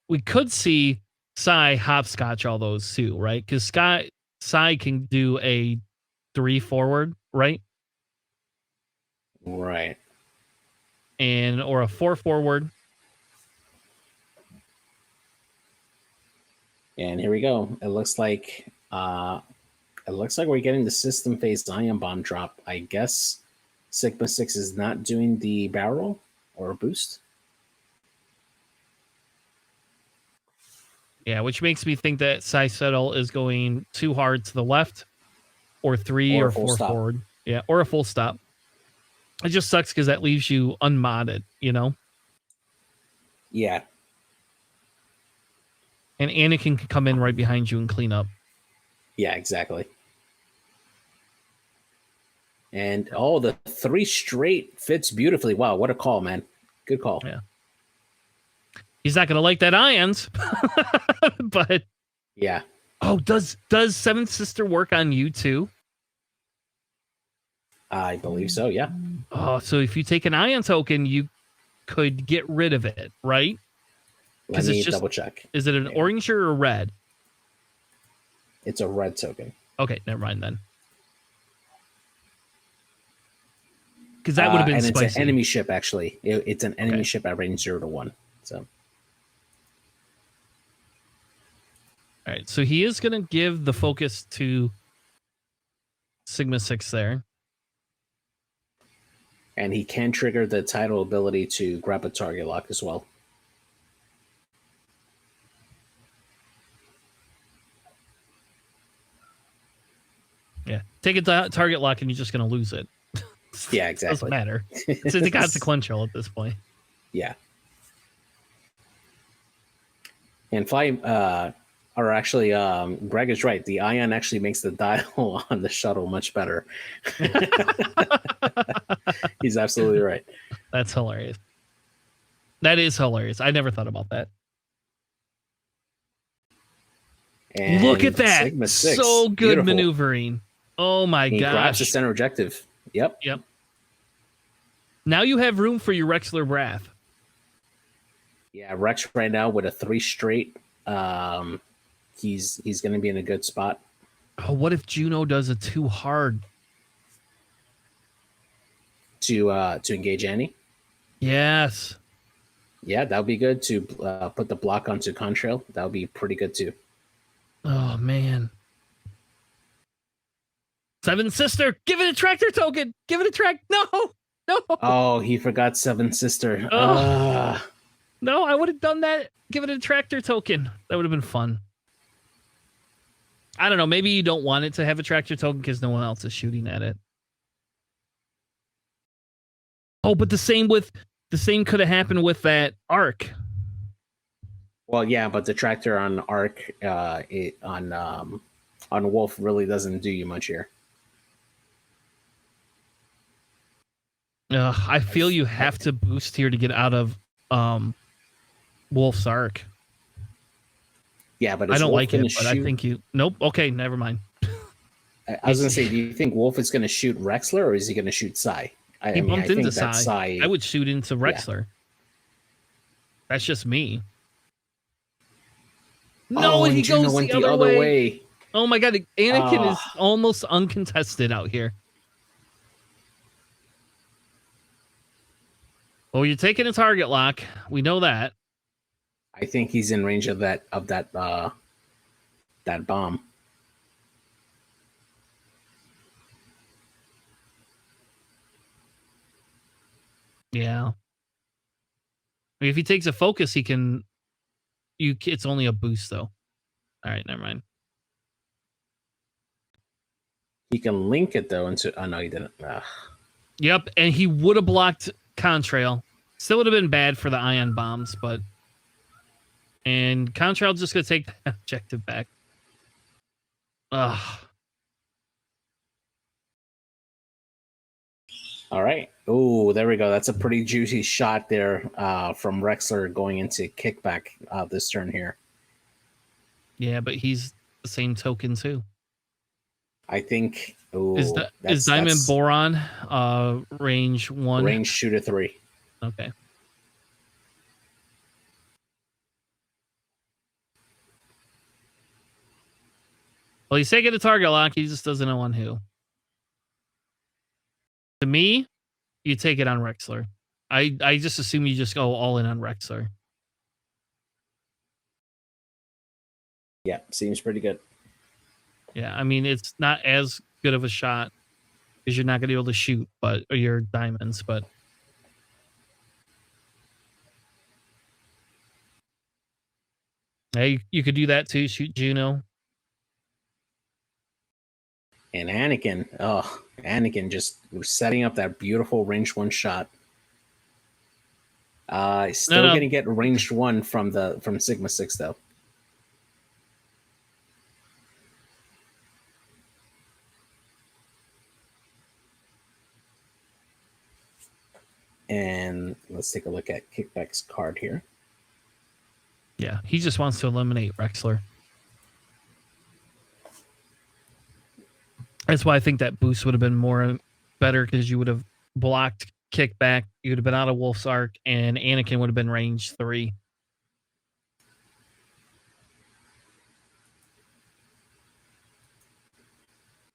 We could see Sai hopscotch all those too, right? Because Sai can do a 3 forward, right? Right. Or a 4 forward. And here we go. It looks like we're getting the system phase ion bomb drop. I guess Sigma 6 is not doing the barrel or boost. Yeah, which makes me think that Sai Settle is going too hard to the left, or 3 or 4 stop. forward. Yeah, or a full stop. It just sucks because that leaves you unmodded, you know? Yeah. And Anakin can come in right behind you and clean up. Yeah, exactly. And the 3 straight fits beautifully. Wow, what a call, man. Good call. Yeah. He's not going to like that ions, but yeah. Oh, does Seventh Sister work on you too? I believe so, yeah. Oh, so if you take an ion token, you could get rid of it, right? Let me double check. Is it an orange or a red? It's a red token. Okay, never mind then. Because that would have been and spicy. It's an enemy ship, actually. It's an enemy ship at range 0 to 1. So. All right, so he is going to give the focus to Sigma 6 there. And he can trigger the title ability to grab a target lock as well. Yeah, take a target lock and you're just going to lose it. Yeah, exactly. Doesn't matter. It's consequential at this point. Yeah. And Greg is right. The ion actually makes the dial on the shuttle much better. He's absolutely right. That's hilarious. That is hilarious. I never thought about that. And look at that. Sigma 6. So good Beautiful. Maneuvering. Oh my gosh. He grabs the center objective. Yep. Now you have room for your Rexler Wrath. Yeah, Rex right now with a 3 straight. He's going to be in a good spot. Oh, what if Juno does it too hard to engage Annie? Yes. Yeah, that would be good to put the block onto Contrail. That would be pretty good too. Oh man. Seven Sister, give it a tractor token. Give it a track. No. Oh, he forgot Seven Sister. No, I would have done that. Give it a tractor token. That would have been fun. I don't know. Maybe you don't want it to have a tractor token because no one else is shooting at it. Oh, but the same could have happened with that Arc. Well, yeah, but the tractor on Arc on Wolf really doesn't do you much here. I feel you have to boost here to get out of Wolf's Arc. Yeah, but I don't like it, but I think you... Nope. Okay, never mind. I was going to say, do you think Wolf is going to shoot Rexler or is he going to shoot Sai? He bumped into Sai. I would shoot into Rexler. Yeah. That's just me. No, he goes the other way. Oh my god, Anakin is almost uncontested out here. Oh, you're taking a target lock. We know that. I think he's in range of that bomb. Yeah. I mean, if he takes a focus, he can. It's only a boost, though. All right, never mind. He can link it though into. Oh no, he didn't. Yep, and he would have blocked Contrail. Still would have been bad for the ion bombs, but. And Contrail's just gonna take the objective back. Ugh. All right. Oh, there we go. That's a pretty juicy shot there from Rexler going into kickback this turn here. Yeah, but he's the same token too. I think. Is Diamond Boron range 1? Range shooter 3. Okay. Well, he's taking a target lock. He just doesn't know on who. To me, you take it on Rexler. I just assume you just go all in on Rexler. Yeah, seems pretty good. Yeah, I mean, it's not as good of a shot because you're not going to be able to shoot, or your diamonds, but hey, you could do that too. Shoot Juno. And Anakin just setting up that beautiful range 1 shot. Still going to get ranged 1 from Sigma 6 though. And let's take a look at Kickback's card here. Yeah, he just wants to eliminate Rexler. That's why I think that boost would have been better, because you would have blocked Kickback. You would have been out of Wolf's Arc, and Anakin would have been range 3.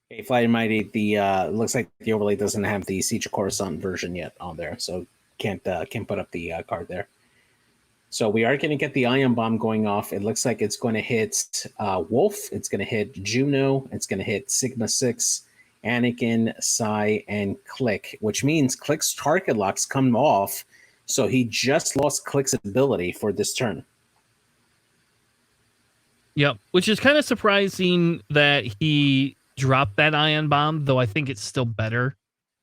Hey, Flight Mighty, the looks like the overlay doesn't have the Siege of Coruscant version yet on there, so can't put up the card there. So we are going to get the Ion Bomb going off. It looks like it's going to hit Wolf. It's going to hit Juno. It's going to hit Sigma 6, Anakin, Psy, and Click, which means Click's target locks come off. So he just lost Click's ability for this turn. Yep, which is kind of surprising that he dropped that Ion Bomb, though I think it's still better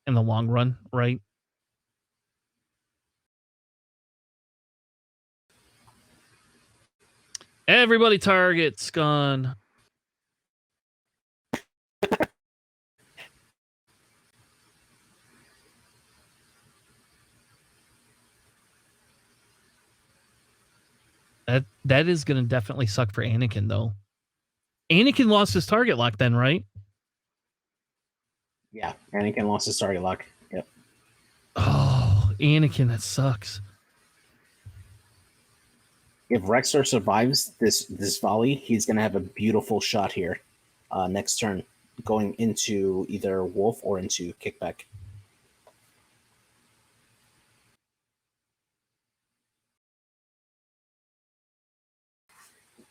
in the long run, right? Everybody targets gone. That is going to definitely suck for Anakin, though. Anakin lost his target lock then, right? Yeah, Anakin lost his target lock. Yep. Oh, Anakin, that sucks. If Rexler survives this volley, he's going to have a beautiful shot here next turn, going into either Wolf or into Kickback.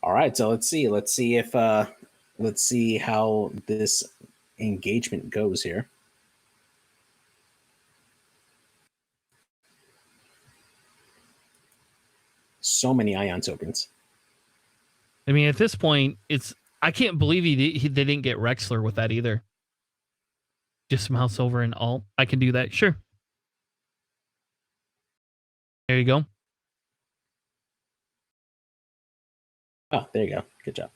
All right, so let's see if let's see how this engagement goes here. So many Ion tokens. I mean, at this point, I can't believe they didn't get Rexler with that either. Just mouse over and alt. I can do that. Sure. There you go. Oh, there you go. Good job.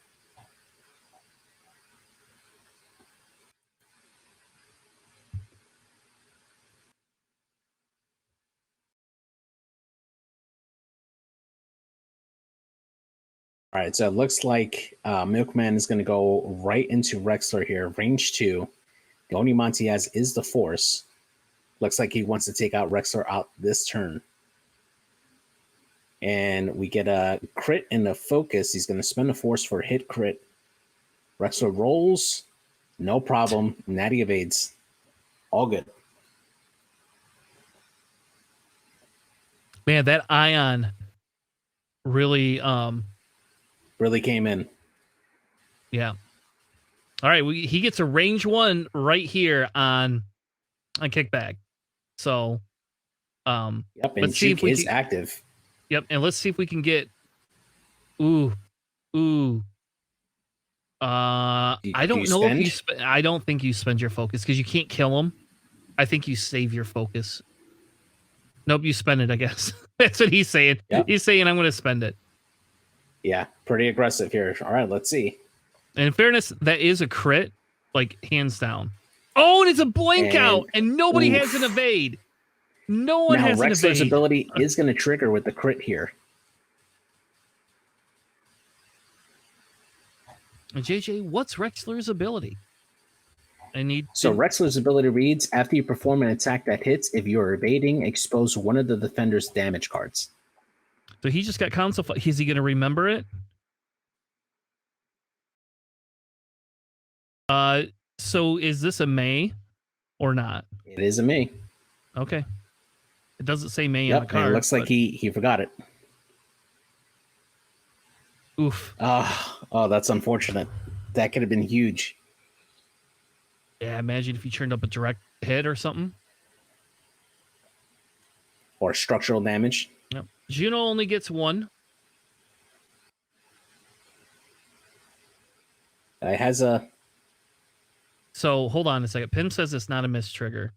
All right, so it looks like Milkman is going to go right into Rexler here, range 2. The only Monty he has is the Force. Looks like he wants to take out Rexler out this turn. And we get a crit and a focus. He's going to spend a Force for a hit crit. Rexler rolls. No problem. Natty evades. All good. Man, that Ion really came in. Yeah. All right, he gets a range 1 right here on Kickback. So yep, and let's see if we is active. Yep, and let's see if we can get I don't know if you I don't think you spend your focus because you can't kill him. I think you save your focus. Nope, you spend it, I guess. That's what he's saying. Yep. He's saying I'm going to spend it. Yeah, pretty aggressive here. All right, let's see. And in fairness, that is a crit, like hands down. Oh, and it's a blank out, and nobody has an evade. No one has an evade. Rexler's ability is going to trigger with the crit here. JJ, what's Rexler's ability? So Rexler's ability reads, after you perform an attack that hits, if you're evading, expose one of the defender's damage cards. So he just got console. Is he going to remember it? So is this a May or not? It is a May. Okay. It doesn't say May Yep, on the card. and it looks like he forgot it. Oof. Oh, that's unfortunate. That could have been huge. Yeah, imagine if you turned up a direct hit or something. Or structural damage. Yep. Juno only gets one. It has a... So hold on a second. Pim says it's not a miss trigger.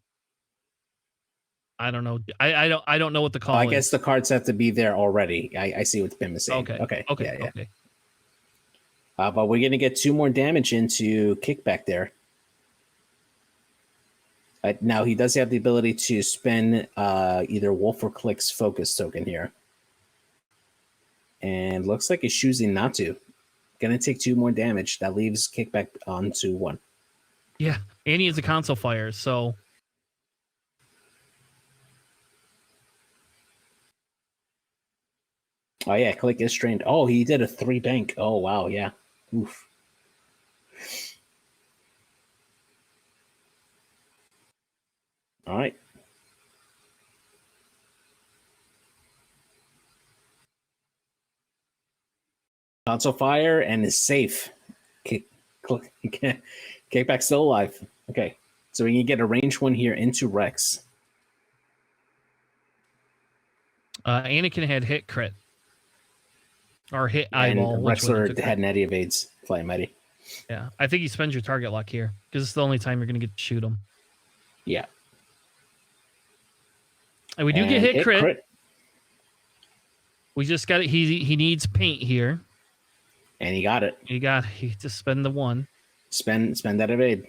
I don't know. I don't know what the call is. I guess the cards have to be there already. I see what Pim is saying. Okay. Yeah. But we're going to get 2 more damage into kickback there. Now, he does have the ability to spend either Wolf or Click's focus token here. And looks like he's choosing not to. Going to take 2 more damage. That leaves kickback on to 1. Yeah, and he has a console fire, so... Oh, yeah, Click is strained. Oh, he did a 3 bank. Oh, wow, yeah. Oof. All right. Console fire and is safe. Kickback still alive. Okay. So we can get a range 1 here into Rex. Anakin had hit crit. Or hit And eyeball. Rexler had natty evades. Fly mighty. Yeah. I think you spend your target lock here. Because it's the only time you're going to get to shoot him. Yeah. And we do get hit crit. We just got it. He needs paint here. And he got it. He just spend the 1. Spend that evade.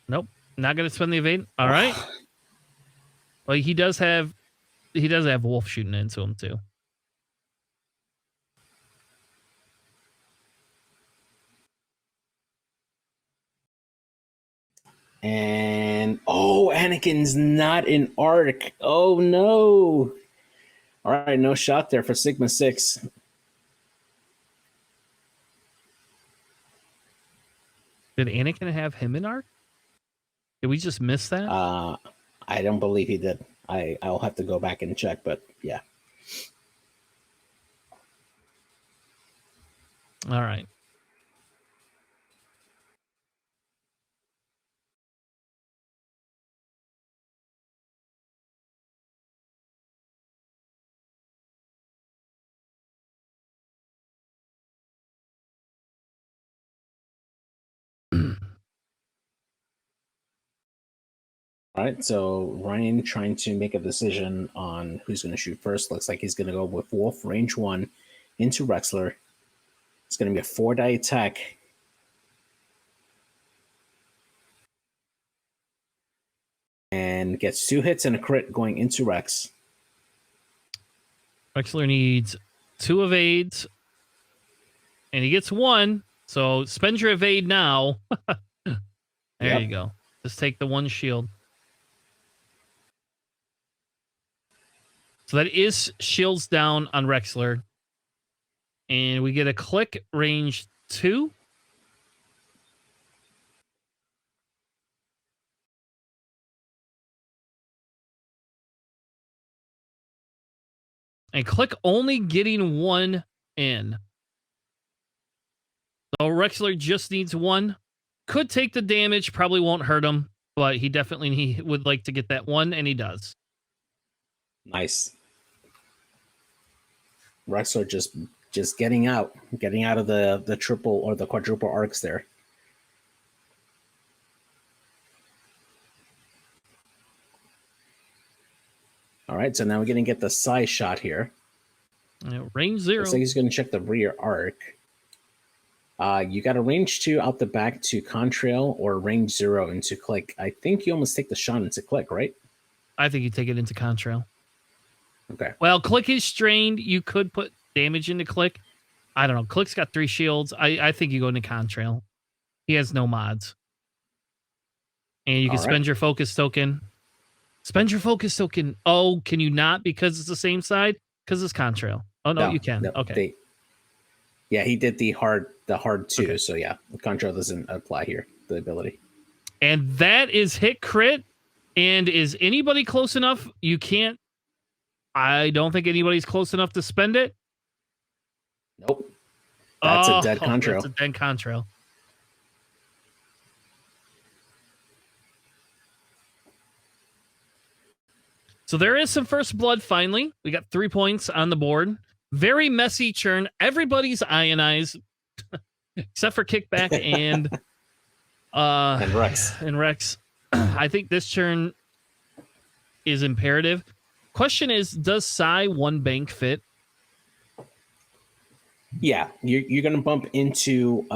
Nope. Not gonna spend the evade. All right. Well, he does have Wolf shooting into him too. And Anakin's not in arc. Oh no. All right, no shot there for Sigma 6. Did Anakin have him in arc? Did we just miss that? I don't believe he did. I'll have to go back and check, but yeah. All right. All right, so Ryan trying to make a decision on who's going to shoot first. Looks like he's going to go with Wolf, range 1, into Rexler. It's going to be a 4-die attack. And gets 2 hits and a crit going into Rex. Rexler needs 2 evades. And he gets 1. So spend your evade now. There you go. Just take the 1 shield. So that is shields down on Rexler. And we get a click range 2. And click only getting 1 in. So Rexler just needs 1. Could take the damage, probably won't hurt him, but he definitely would like to get that 1, and he does. Nice. Rexler just getting out of the triple or the quadruple arcs there. All right, so now we're going to get the side shot here. Range 0. Looks like he's going to check the rear arc. You got a range 2 out the back to contrail or range 0 into click. I think you almost take the shot into click, right? I think you take it into contrail. Okay. Well, click is strained. You could put damage into click. I don't know. Click's got 3 shields. I think you go into Contrail. He has no mods. And you can spend your focus token. Spend your focus token. Oh, can you not because it's the same side? Because it's Contrail. Oh, no, you can. Okay. He did the hard 2. Okay. So, yeah, the Contrail doesn't apply here, the ability. And that is hit crit. And is anybody close enough? You can't. I don't think anybody's close enough to spend it. Nope. That's a dead Contrail. That's a dead Contrail. So there is some first blood finally. We got 3 points on the board. Very messy churn. Everybody's ionized except for Kickback and Rex. And Rex. I think this churn is imperative. Question is, does Psy 1 bank fit? Yeah, you're gonna bump into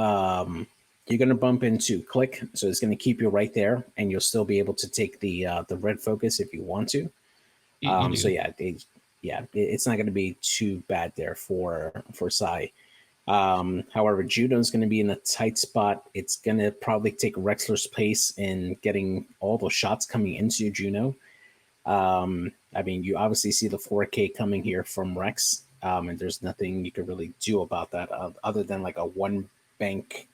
Click, so it's gonna keep you right there, and you'll still be able to take the red focus if you want to. So it's not gonna be too bad there for Psy. However, Juno's gonna be in a tight spot. It's gonna probably take Rexler's pace in getting all those shots coming into Juno. I mean, you obviously see the 4K coming here from Rex. And there's nothing you can really do about that other than like a 1 bank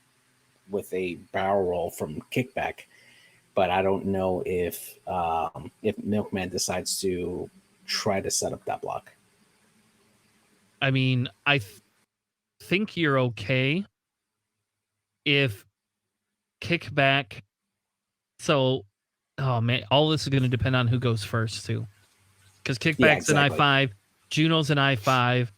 with a barrel roll from Kickback. But I don't know if Milkman decides to try to set up that block. I mean, I think you're okay if Kickback. So, oh man, all this is going to depend on who goes first too, because Kickback's an I5. Juno's an I5.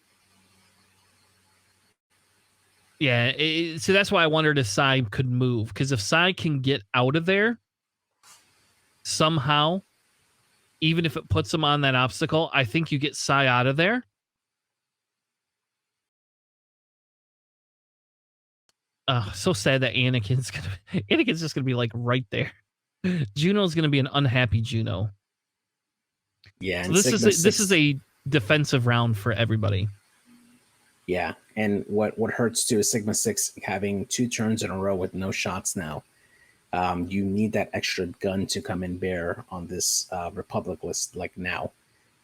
Yeah, so that's why I wondered if Psy could move. Because if Psy can get out of there somehow, even if it puts him on that obstacle, I think you get Psy out of there. So sad that Anakin's just gonna be like right there. Juno's gonna be an unhappy Juno. Yeah, so this is a defensive round for everybody. Yeah, and what hurts too is Sigma 6 having 2 turns in a row with no shots now. You need that extra gun to come and bear on this Republic list like now,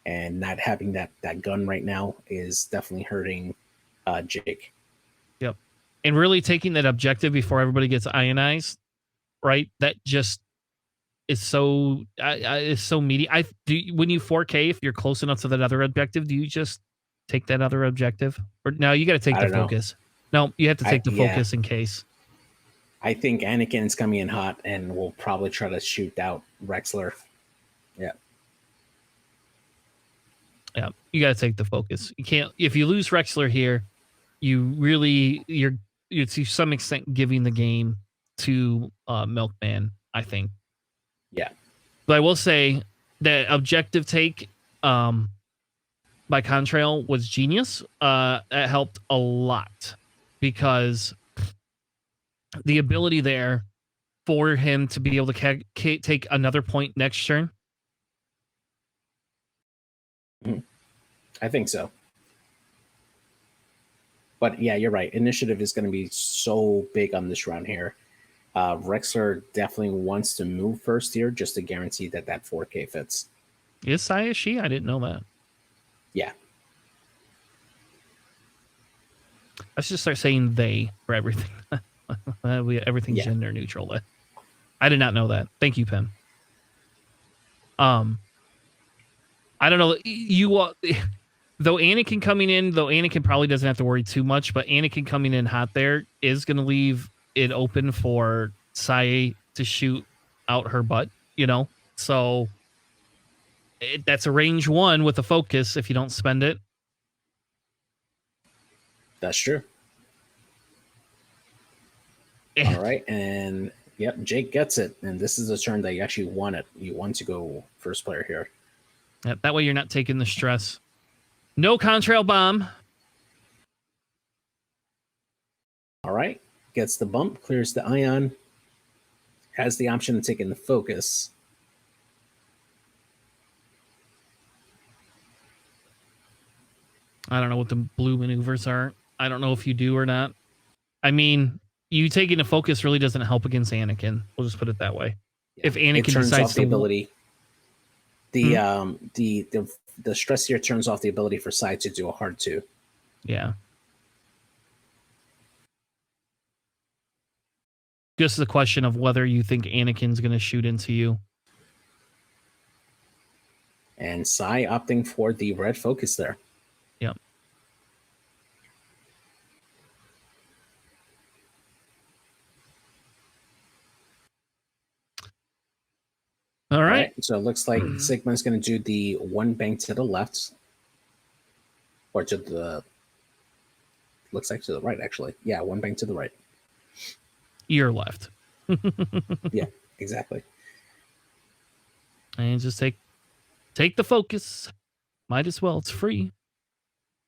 and not having that gun right now is definitely hurting Jake. Yep, and really taking that objective before everybody gets ionized, right? That just is so meaty. When you 4K, if you're close enough to that other objective, do you just take that other objective, or no? You got to take the focus. No, you have to take the focus in case. I think Anakin's coming in hot, and will probably try to shoot out Rexler. Yeah, you got to take the focus. You can't. If you lose Rexler here, you're to some extent giving the game to Milkman, I think. Yeah, but I will say that objective take by Contrail was genius. That helped a lot because the ability there for him to be able to take another point next turn. I think so. But yeah, you're right. Initiative is going to be so big on this round here. Rexler definitely wants to move first here just to guarantee that 4K fits. Is Sai a she? I didn't know that. Yeah. Let's just start saying they for everything. Everything's gender neutral. I did not know that. Thank you, Pim. I don't know. Though Anakin coming in, though Anakin probably doesn't have to worry too much, but Anakin coming in hot there is going to leave it open for Sai to shoot out her butt, So that's a range 1 with a focus if you don't spend it. That's true. All right, and yep, Jake gets it, and this is a turn that you actually won it. You want to go first player here. Yep, that way you're not taking the stress. No contrail bomb. All right, gets the bump, clears the ion, has the option of taking the focus. I don't know what the blue maneuvers are. I don't know if you do or not. I mean, you taking a focus really doesn't help against Anakin. We'll just put it that way. Yeah. If Anakin it turns decides off the to ability, the stress here turns off the ability for Sai to do a hard 2. Yeah. Just the question of whether you think Anakin's going to shoot into you. And Sai opting for the red focus there. Yep. All right. So it looks like Sigma's going to do the one bank to the left. Or to the... Looks like to the right, actually. Yeah, one bank to the right. Your left. Yeah, exactly. And just take the focus. Might as well. It's free.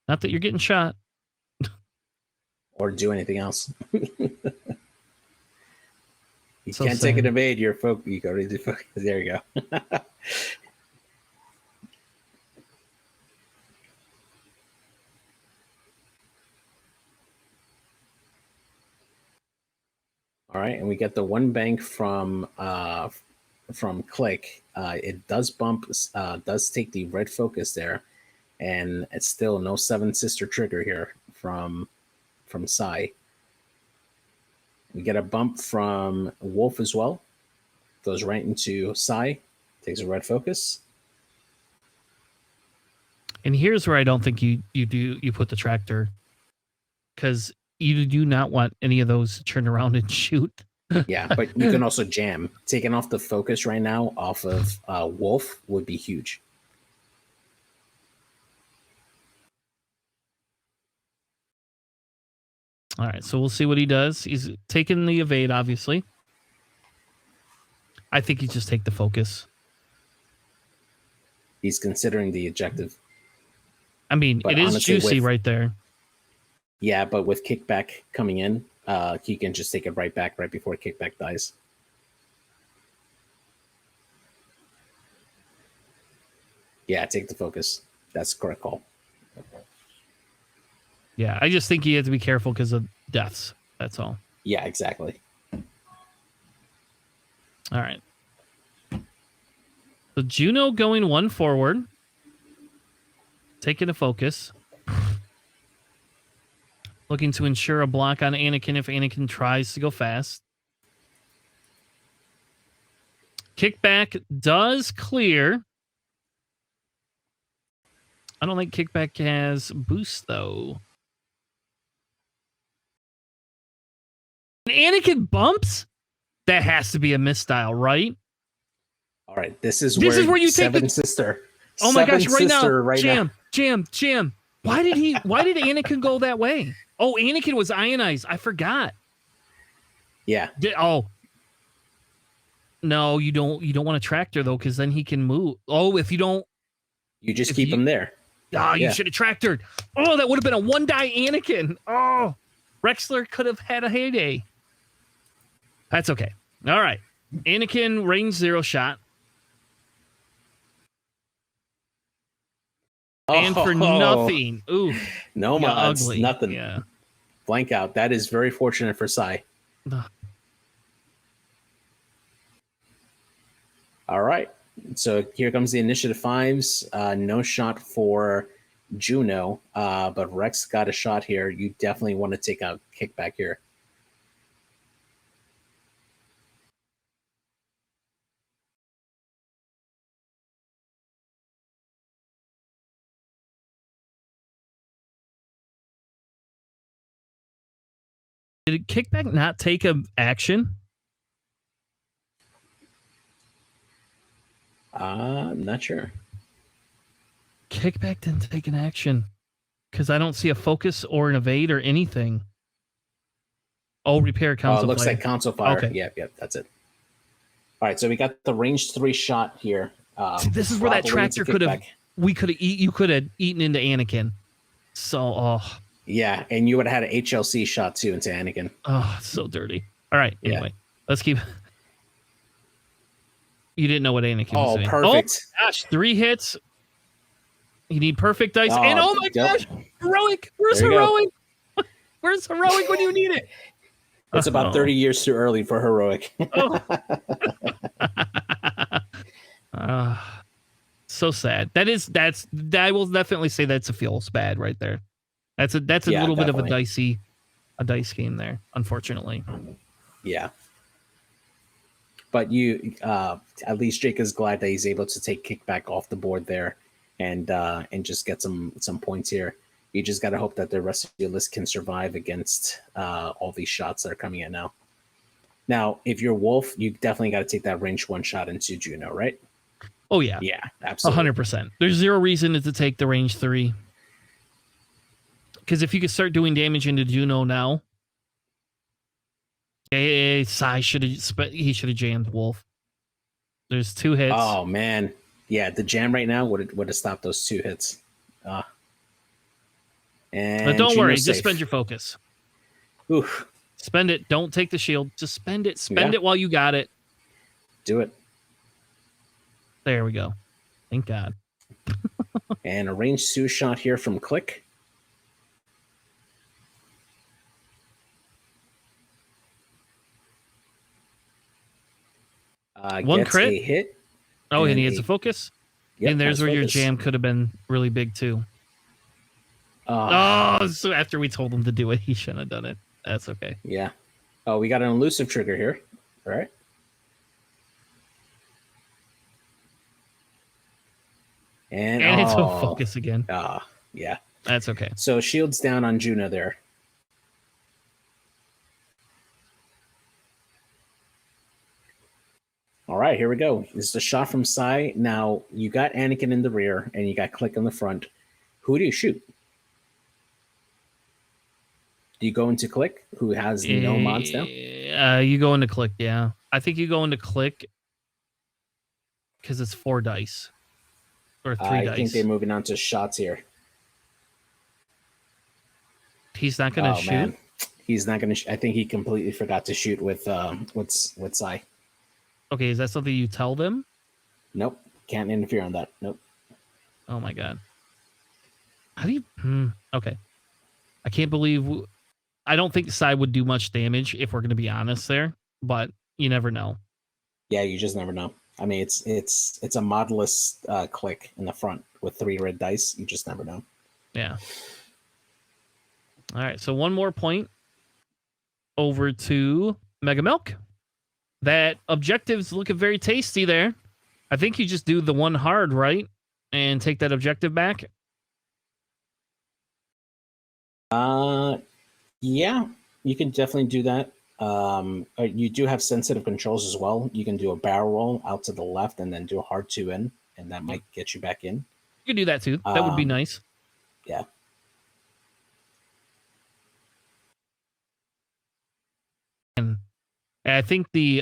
Not that you're getting shot. Or do anything else. You So can't take sad. an evade. Your focus. You go to the focus. There you go. All right, and we get the one bank from Click. It does bump, does take the red focus there, and it's still no Seven Sister trigger here from Sai. We get a bump from Wolf as well. Goes right into Sai, takes a red focus. And here's where I don't think you put the tractor, because you do not want any of those to turn around and shoot. Yeah, but you can also jam. Taking off the focus right now off of Wolf would be huge. All right, so we'll see what he does. He's taking the evade, obviously. I think he just take the focus. He's considering the objective. I mean, But it is honestly, juicy with- right there. Yeah, but with kickback coming in, he can just take it right back right before kickback dies. Yeah, take the focus. That's the correct call. Yeah, I just think you have to be careful because of deaths. That's all. Yeah, exactly. All right. So Juno going one forward. Taking a focus. Looking to ensure a block on Anakin if Anakin tries to go fast. Kickback does clear. I don't think kickback has boost, though. And Anakin bumps? That has to be a misstyle, right? All right, this is This is where you take Seven the- Sister. Oh my Seven gosh, right now. Sister right Jam, now. jam. Why did Anakin go that way? Oh, Anakin was ionized. I forgot. Yeah, No, you don't want a tractor though, because then he can move. Oh, if you don't, you just If keep you- him there. you Yeah. should have tractored. Oh, that would have been a one-die Anakin. Oh, Rexler could have had a heyday. That's okay. All right. Anakin range 0 shot. And for nothing. Ooh, No yeah, mods, ugly. nothing. Yeah. Blank out. That is very fortunate for Sai. Ugh. All right. So here comes the initiative 5s. No shot for Juno, but Rex got a shot here. You definitely want to take out kickback here. Did kickback not take a action? I'm not sure. Kickback didn't take an action because I don't see a focus or an evade or anything. Oh, repair console. It looks fire. like console fire. Okay. Yep, that's it. All right, so we got the range 3 shot here. See, this is where that probably into tractor could have. kickback. You could have eaten into Anakin. So, Yeah, and you would have had an HLC shot too into Anakin. it's so dirty. All right. Yeah. Anyway, let's keep. You didn't know what Anakin was Oh, doing. perfect. Oh, gosh, 3 hits. You need perfect dice. And oh my yep. gosh, heroic. Where's There you go. heroic? Where's heroic when you need it? It's about 30 years too early for heroic. Oh. So sad. I will definitely say that's a feels bad right there. That's a Yeah, little bit of definitely. a dice game there, unfortunately. Yeah. But at least Jake is glad that he's able to take kickback off the board there, and just get some points here. You just got to hope that the rest of your list can survive against all these shots that are coming in now. Now, if you're Wolf, you definitely got to take that range one shot into Juno, right? Oh yeah, Yeah, absolutely, 100%. There's zero reason to take the range 3, because if you could start doing damage into Juno now, Sai should have jammed Wolf. There's 2 hits. Oh man, yeah, the jam right now would have stopped those 2 hits. And but don't Juno's worry, safe. just spend your focus. Oof. Spend it. Don't take the shield. Just spend it. Spend it while you got it. Do it. There we go. Thank God. And a ranged 2 shot here from Click. One gets crit. a hit. Oh, and he has a focus. Yep, and there's where your jam could have been really big too. So after we told him to do it, he shouldn't have done it. That's okay. Yeah. Oh, we got an elusive trigger here. All right. And it's a focus again. Yeah. That's okay. So shields down on Juno there. All right, here we go. This is a shot from Sai. Now, you got Anakin in the rear, and you got Click in the front. Who do you shoot? Do you go into Click, who has no mods now? You go into Click, yeah. I think you go into Click because it's 4 dice. Or 3 dice. I think they're moving on to shots here. He's not going to shoot? Man. He's not going to... I think he completely forgot to shoot with Sai. Okay, is that something you tell them? Nope. Can't interfere on that. Nope. Oh my God. How do you... Okay. I can't believe... I don't think Sai would do much damage, if we're going to be honest there, but you never know. Yeah, you just never know. I mean, it's a modless Click in the front with 3 red dice. You just never know. Yeah. All right, so one more point over to Mega Milk. That objective's looking very tasty there. I think you just do the one hard, right? And take that objective back? Yeah, you can definitely do that. You do have sensitive controls as well. You can do a barrel roll out to the left and then do a hard 2 in, and that might get you back in. You can do that too. That would be nice. Yeah. And I think the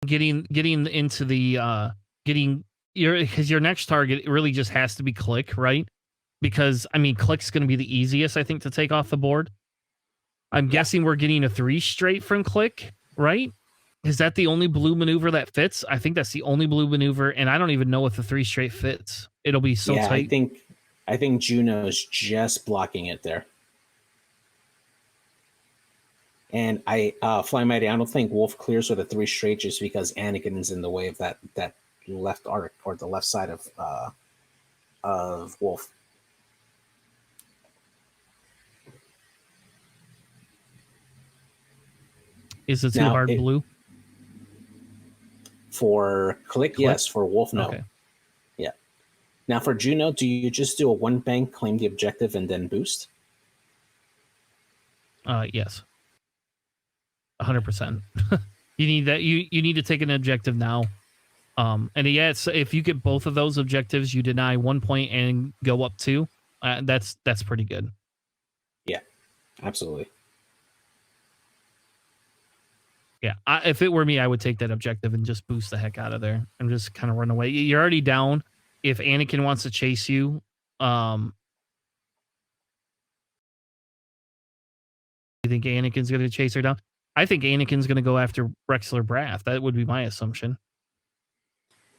getting into the because your next target really just has to be Click, right? Because I mean, Click's going to be the easiest, I think, to take off the board. I'm guessing we're getting a 3 straight from Click, right? Is that the only blue maneuver that fits? I think that's the only blue maneuver, and I don't even know if the 3 straight fits. It'll be so tight. I think Juno's just blocking it there. And Fly Mighty, I don't think Wolf clears with a 3 straight just because Anakin is in the way of that left arc or the left side of Wolf. Is it too hard blue? For Click, yes. For Wolf, no. Okay. Yeah. Now for Juno, do you just do a 1 bang, claim the objective, and then boost? Yes. 100%. You need that. You need to take an objective now. And if you get both of those objectives, you deny 1 point and go up 2. That's pretty good. Yeah, absolutely. Yeah, if it were me, I would take that objective and just boost the heck out of there and just kind of run away. You're already down. If Anakin wants to chase you, you think Anakin's going to chase her down? I think Anakin's going to go after Rexler Brath. That would be my assumption.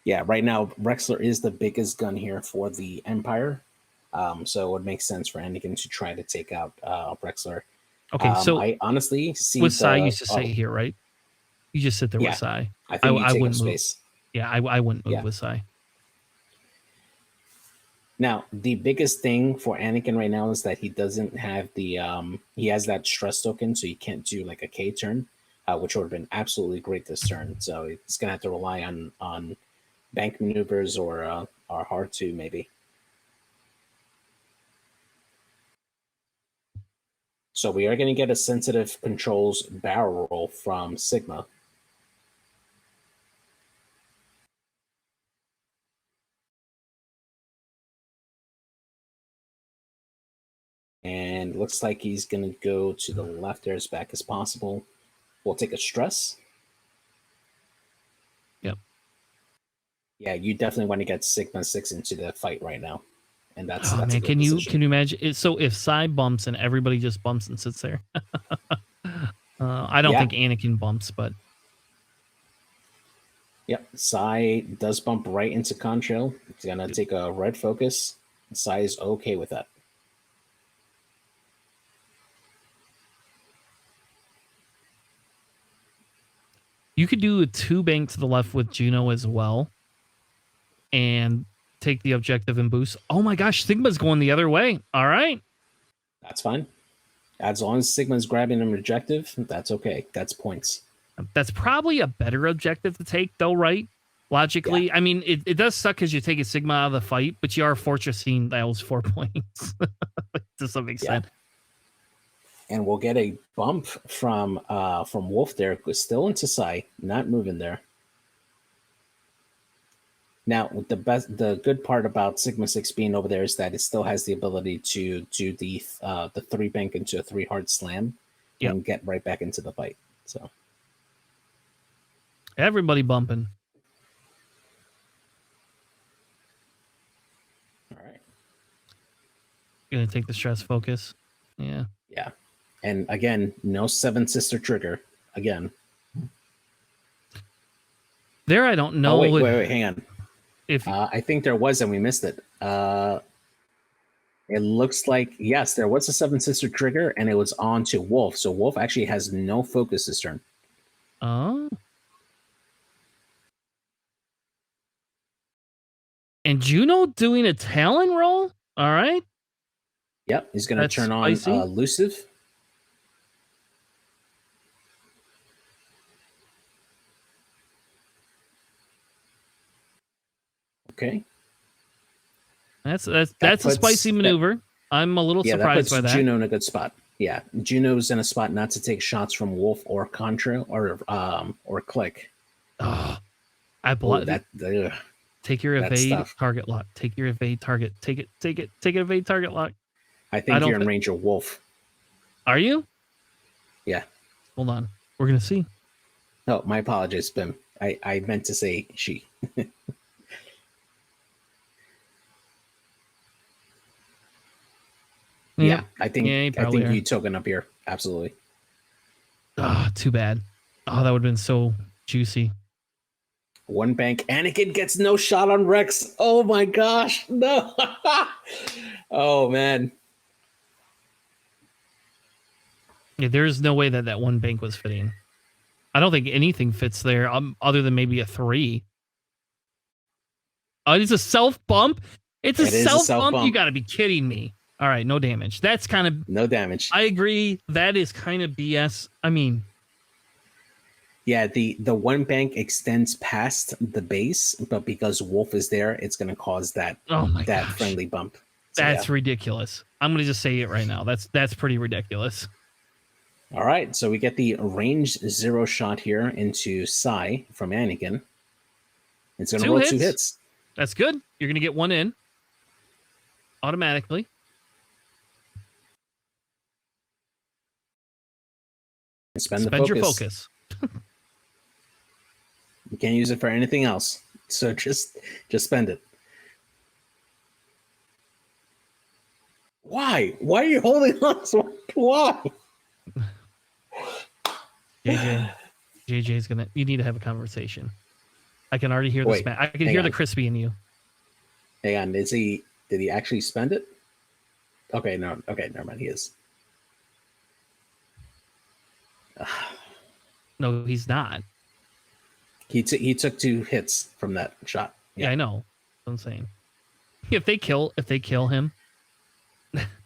Yeah, right now, Rexler is the biggest gun here for the Empire. So it would make sense for Anakin to try to take out Brexler. Okay, so I honestly see with Sai used to say here, right? You just sit there yeah, with Sai. I think you take up wouldn't move. space. Yeah, I wouldn't move Yeah. with Sai. Now, the biggest thing for Anakin right now is that he doesn't have the he has that stress token, so he can't do like a K turn, which would have been absolutely great this turn. So he's gonna have to rely on bank maneuvers or hard to maybe. So we are going to get a sensitive controls barrel roll from Sigma. And looks like he's going to go to the left there as back as possible. We'll take a stress. Yep. Yeah, you definitely want to get Sigma 6 into the fight right now. And that's Oh a man, good can you decision. imagine? So if Sai bumps and everybody just bumps and sits there, I don't Yeah. think Anakin bumps, but Yep, Sai does bump right into Contrail. It's going to take a red focus. Sai is okay with that. you could do a 2-bank to the left with Juno as well, and take the objective and boost. Oh my gosh, Sigma's going the other way. All right, That's fine. As long as Sigma's grabbing an objective, that's okay. That's points. that's probably a better objective to take, though, right? Logically, I mean, it does suck because you're taking Sigma out of the fight, but you are fortressing those 4 points to some extent. And we'll get a bump from Wolf there, still into Sai, not moving there. Now, the good part about Sigma 6 being over there is that it still has the ability to do the 3-bank into a 3-hard slam and get right back into the fight. So everybody bumping. All right. Gonna take the stress focus. Yeah. Yeah. And again, no 7 sister trigger. Again. There, I don't know. Oh, wait, hang on. If I think there was, and we missed it. It looks like, yes, there was a 7 sister trigger, and it was on to Wolf. So Wolf actually has no focus this turn. Oh. And Juno doing a Talon roll? All right. Yep, he's going to turn on Elusive. Okay. That's a spicy maneuver. I'm a little surprised by that. Juno in a good spot. Yeah, Juno's in a spot not to take shots from Wolf or Contra or Click. Oh, I blocked that. Take your evade target lock. Take your evade target. Take it. Evade target lock. I think you're in range of Wolf. Are you? Yeah. Hold on. We're gonna see. Oh, my apologies, Bim. I meant to say she. Yeah, I think you token up here. Absolutely. Ah, too bad. Oh, that would have been so juicy. 1 bank. Anakin gets no shot on Rex. Oh my gosh. No. Oh man. Yeah, there's no way that 1 bank was fitting. I don't think anything fits there other than maybe a 3. Oh, it's a self bump. It's a self bump. You got to be kidding me. All right, no damage. That's kind of no damage. I agree. That is kind of BS. I mean, yeah, the 1 bank extends past the base, but because Wolf is there, it's going to cause that friendly bump. So, that's ridiculous. I'm going to just say it right now. That's pretty ridiculous. All right, so we get the range 0 shot here into Sai from Anakin. It's going to roll 2 hits. That's good. You're going to get 1 in automatically. Spend your focus. You can't use it for anything else, so just spend it. Why? Why are you holding on? Why? JJ's gonna. You need to have a conversation. I can already hear the smack. I can hear the crispy in you. Hang on. Did he actually spend it? Okay, no. Okay, never mind. He is. No, he's not. He took 2 hits from that shot. Yeah, I know. I'm saying. If they kill him,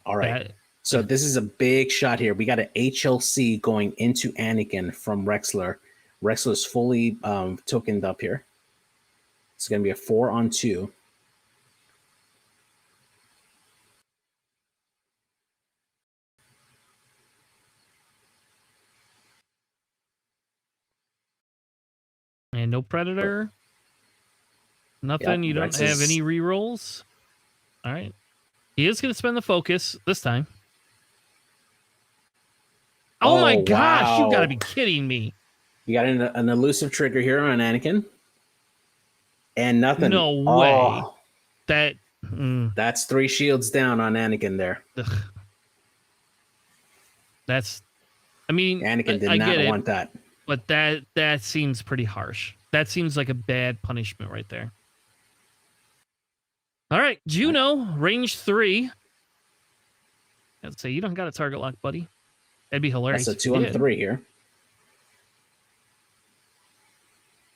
All right. that So this is a big shot here. We got an HLC going into Anakin from Rexler. Rexler's fully tokened up here. It's going to be a 4-on-2. and no predator. Nothing. Yep, You don't Rex have is- any rerolls. All right. He is going to spend the focus this time. Oh, my gosh! You got to wow. be kidding me! You got an elusive trigger here on Anakin. And nothing. No way. Oh, That. that's 3 shields down on Anakin there. Ugh. That's. I mean, Anakin did I not get it, want that. but that seems pretty harsh. That seems like a bad punishment right there. All right, Juno, range 3. I'd say you don't got a target lock, buddy. That'd be hilarious. That's a if you did. 2-on-3 here.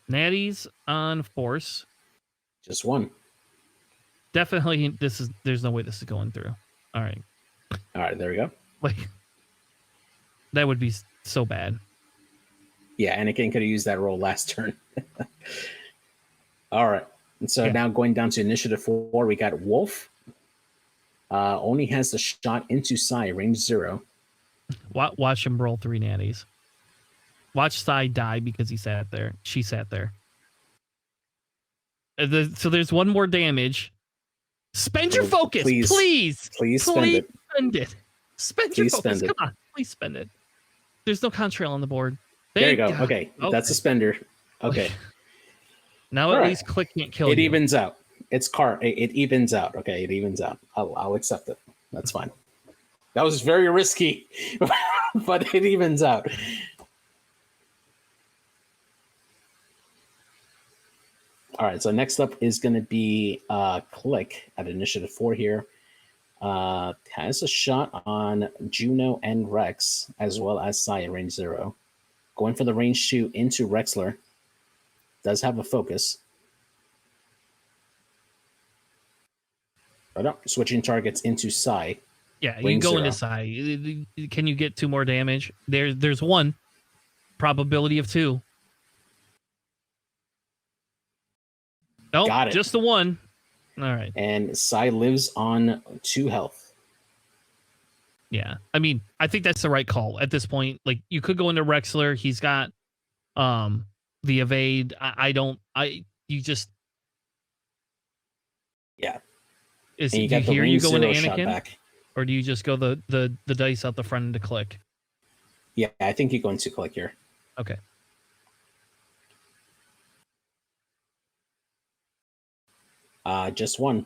Natty's on force. Just 1. Definitely, there's no way this is going through. All right, All right, there we go. like that would be so bad. Yeah, Anakin could have used that roll last turn. All right. And so Yeah. now going down to initiative 4, we got Wolf. Only has the shot into Sai, range 0. Watch him roll 3 natties. Watch Sai die because he sat there. She sat there. So there's 1 more damage. Spend your focus, please. Please spend it. Spend it. Spend your Please focus. spend it. Come on, please spend it. There's no contrail on the board. There you go. Thank God. Okay, that's a spender. Okay. Now All at right. least Click can't kill you. It evens out. It's it evens out. Okay, it evens out. I'll accept it. That's fine. That was very risky, but it evens out. All right, so next up is going to be Click at initiative 4 here. Has a shot on Juno and Rex, as well as Sai at range 0. Going for the range 2 into Rexler. Does have a focus. But no, switching targets into Sai. Yeah, you range go 0. into Sai. Can you get 2 more damage? There's 1. Probability of 2. Nope, Got it. just the 1. All right. And Sai lives on 2 health. Yeah. I mean, I think that's the right call at this point. Like, you could go into Rexler. He's got the evade. You just. Yeah. Is And you do got the here you range go into 0 shot Anakin? back. Or do you just go the dice out the front into Click? Yeah, I think you go into Click here. Okay. Just 1.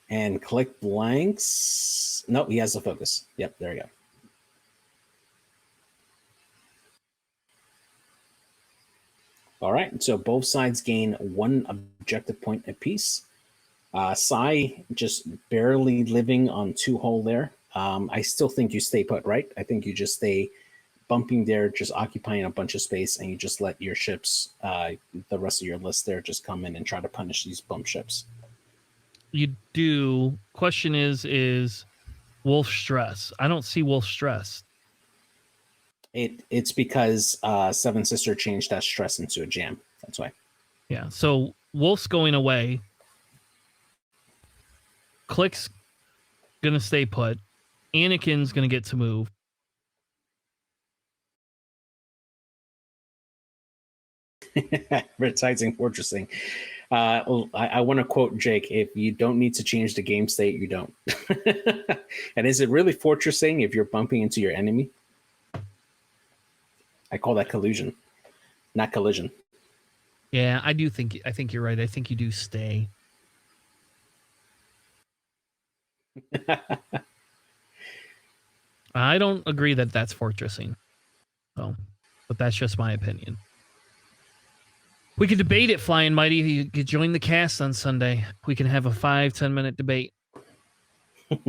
And Click blanks. Nope, he has the focus. Yep, there you go. All right, so both sides gain 1 objective point apiece. Sai just barely living on 2 hull there. I still think you stay put, right? I think you just stay bumping there, just occupying a bunch of space, and you just let your ships, the rest of your list there, just come in and try to punish these bump ships. You do. Question is Wolf stress? I don't see Wolf stress. It's because Seven Sister changed that stress into a jam. That's why. Yeah. So Wolf's going away. Click's gonna stay put. Anakin's gonna get to move. Advertising fortressing. I want to quote Jake: "If you don't need to change the game state, you don't." And is it really fortressing if you're bumping into your enemy? I call that collusion, not collision. Yeah, I think you're right. I think you do stay. I don't agree that that's fortressing. So, but that's just my opinion. We could debate it, Flying Mighty. You could join the cast on Sunday. We can have a 5-10 minute debate. All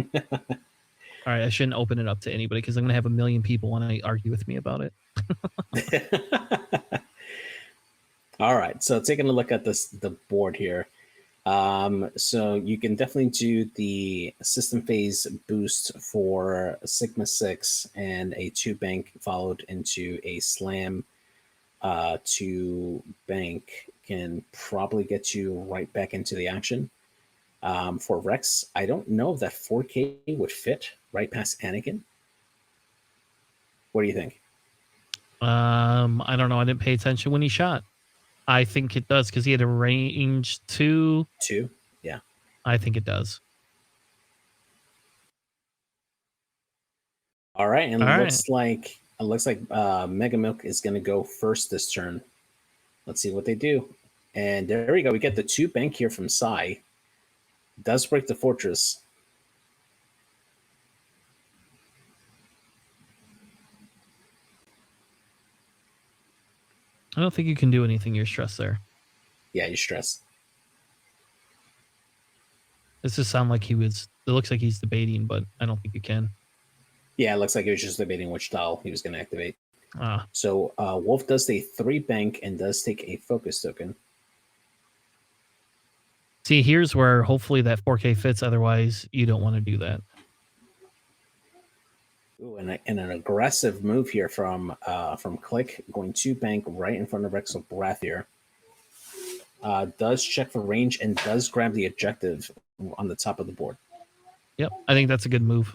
right, I shouldn't open it up to anybody because I'm going to have a million people want to argue with me about it. All right, so taking a look at the board here. So you can definitely do the system phase boost for Sigma 6 and a 2 bank followed into a slam 2 bank can probably get you right back into the action. For Rex, I don't know if that 4K would fit right past Anakin. What do you think? I don't know. I didn't pay attention when he shot. I think it does because he had a range 2. 2? Yeah. I think it does. All right, and All looks like Mega Milk is going to go first this turn. Let's see what they do. And there we go. We get the 2 bank here from Sai. Does break the fortress. I don't think you can do anything. You're stressed there. Yeah, you're stressed. This just sound like he was. It looks like he's debating, but I don't think you can. Yeah, it looks like he was just debating which tile he was going to activate. Ah, So Wolf does a 3 bank and does take a focus token. see, here's where hopefully that 4K fits. Otherwise, you don't want to do that. Ooh, and an aggressive move here from Click, going 2 bank right in front of Rexel Breath here. Does check for range and does grab the objective on the top of the board. Yep, I think that's a good move.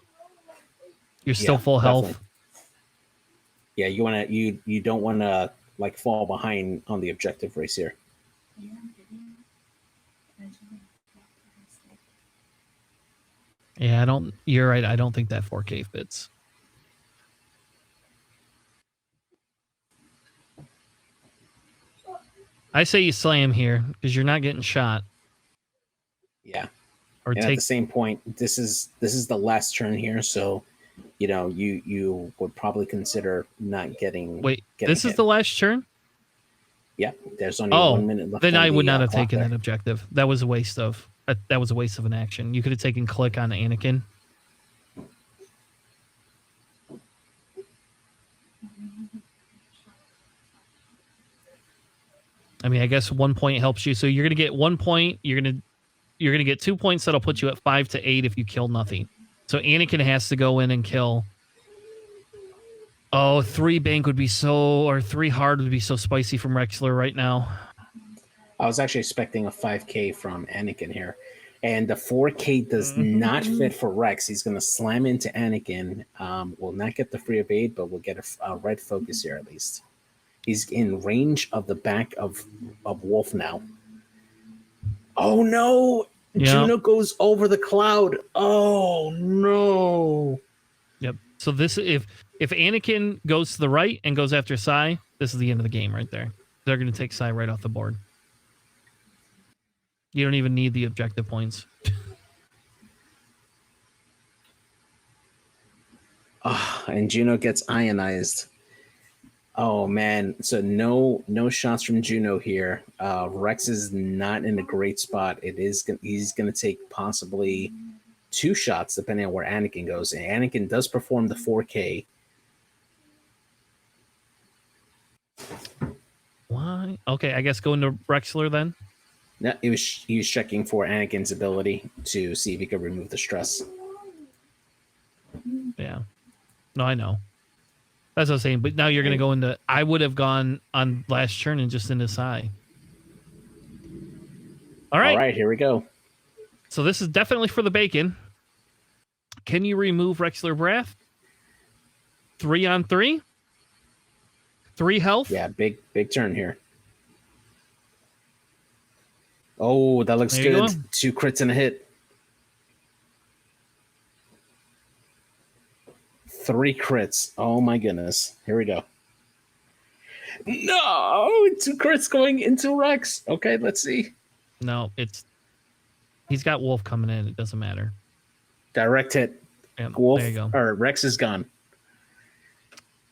You're still Yeah, full health. definitely. Yeah, you don't want to like fall behind on the objective race here. Yeah, I don't. You're right. I don't think that 4K fits. I say you slam here because you're not getting shot. Yeah. Or and at the same point, this is the last turn here, so you would probably consider not getting. This is the last turn. Yeah, there's only 1 minute left. Then I would not have taken that objective. That was a waste of an action. You could have taken Click on Anakin. I mean, I guess 1 point helps you. So you're gonna get 1 point. You're gonna get 2 points that'll put you at 5 to 8 if you kill nothing. So Anakin has to go in and kill. Oh, 3 bank would be or 3 hard would be so spicy from Rexler right now. I was actually expecting a 5K from Anakin here. And the 4K does not fit for Rex. He's going to slam into Anakin. Will not get the free evade, but will get a red focus here at least. He's in range of the back of Wolf now. Oh, no. Yep. Juno goes over the cloud. Oh, no. Yep. So this, if Anakin goes to the right and goes after Sai, this is the end of the game right there. They're going to take Sai right off the board. You don't even need the objective points. And Juno gets ionized. Oh man, so no shots from Juno here. Rex is not in a great spot. He's going to take possibly 2 shots depending on where Anakin goes. And Anakin does perform the 4K. Why? Okay, I guess go into Rexler then. No, he was checking for Anakin's ability to see if he could remove the stress. Yeah. No, I know. That's what I was saying. But now you're going to go into... I would have gone on last turn and just into Sai. All right, here we go. So this is definitely for the bacon. Can you remove Rexler Breath? 3 on 3? 3 health? Yeah, big turn here. Oh, that looks good. 2 crits and a hit. 3 crits. Oh my goodness. Here we go. No, 2 crits going into Rex. Okay, let's see. No, he's got Wolf coming in. It doesn't matter. Direct hit. Yep, Wolf, there you go. Or Rex is gone.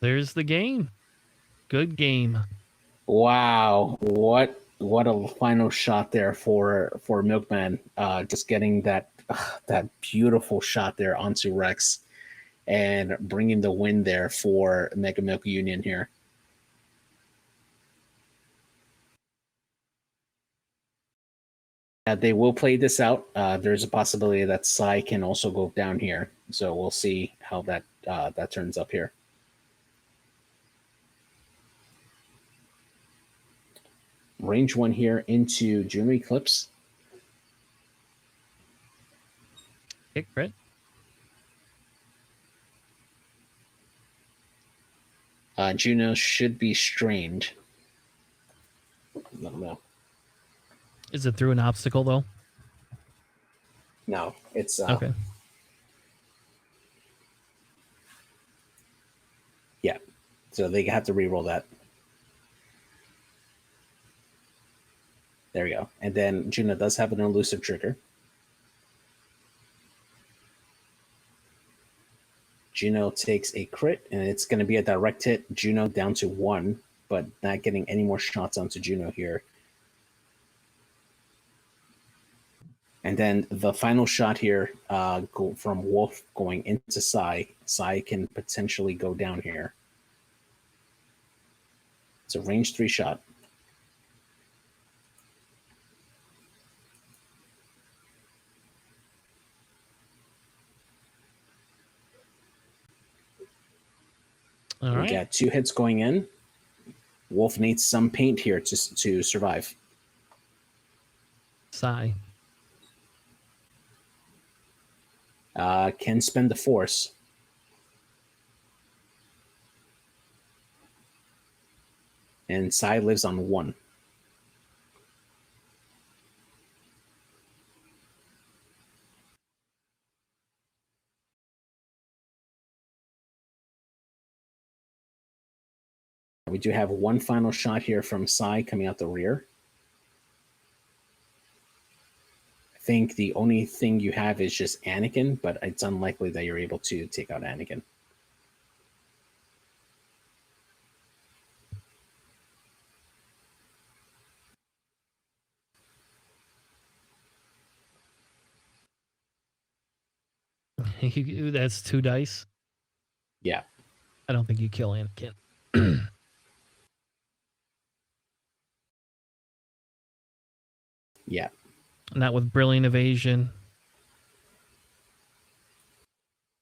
There's the game. Good game. Wow. What what a final shot there for Milkman. Just getting that that beautiful shot there onto Rex and bringing the win there for Mega Milk Union here. They will play this out. There's a possibility that Sai can also go down here, so we'll see how that that turns up here. Range 1 here into Juno Eclipse. Kick crit. Juno should be strained. I don't know. Is it through an obstacle though? No, it's Okay. Yeah, so they have to re-roll that. There we go. And then Juno does have an elusive trigger. Juno takes a crit, and it's going to be a direct hit. Juno down to 1, but not getting any more shots onto Juno here. And then the final shot here go from Wolf going into Sai. Sai can potentially go down here. It's a range 3 shot. All right. We got 2 hits going in. Wolf needs some paint here to survive. Sigh. Can spend the force. And Sai lives on 1. We do have one final shot here from Sai coming out the rear. I think the only thing you have is just Anakin, but it's unlikely that you're able to take out Anakin. That's 2 dice. Yeah. I don't think you kill Anakin. Yeah. Not with Brilliant Evasion.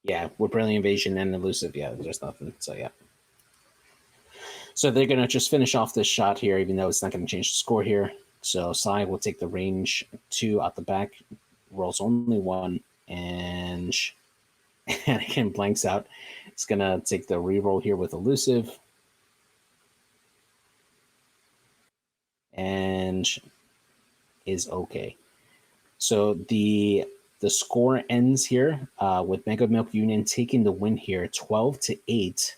Yeah, with Brilliant Invasion and Elusive, yeah, there's nothing. So, yeah. So they're going to just finish off this shot here, even though it's not going to change the score here. So Sai will take the range 2 out the back, rolls only 1, and Anakin blanks out. It's going to take the reroll here with Elusive. And is okay. So the score ends here with Mega Milk Union taking the win here, 12-8.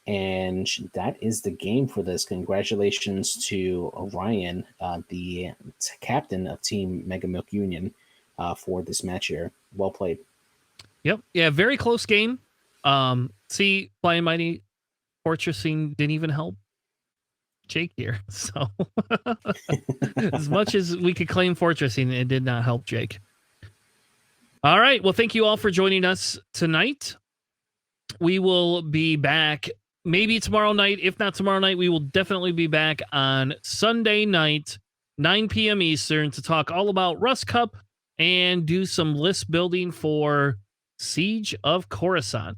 And that is the game for this. Congratulations to Orion, the captain of Team Mega Milk Union, for this match here. Well played. Yep. Yeah, very close game. See, Flying Mighty Fortressing didn't even help Jake here. So as much as we could claim Fortressing, it did not help Jake. All right. Well, thank you all for joining us tonight. We will be back maybe tomorrow night. If not tomorrow night, we will definitely be back on Sunday night, 9 p.m. Eastern, to talk all about Rust Cup and do some list building for Siege of Coruscant.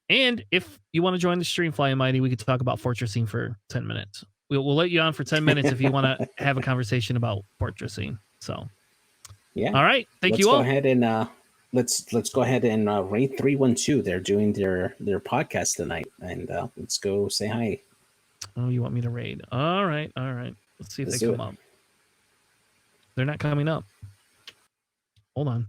And if you want to join the stream, Flying Mighty, we could talk about Fortressing for 10 minutes. We'll let you on for 10 minutes if you want to have a conversation about Fortressing. So, yeah. All right. Thank you Let's all. go ahead and let's go ahead and rate 312. They're doing their podcast tonight, and let's go say hi. Oh, you want me to raid? All right. Let's see if Let's they do come it. up. They're not coming up. Hold on.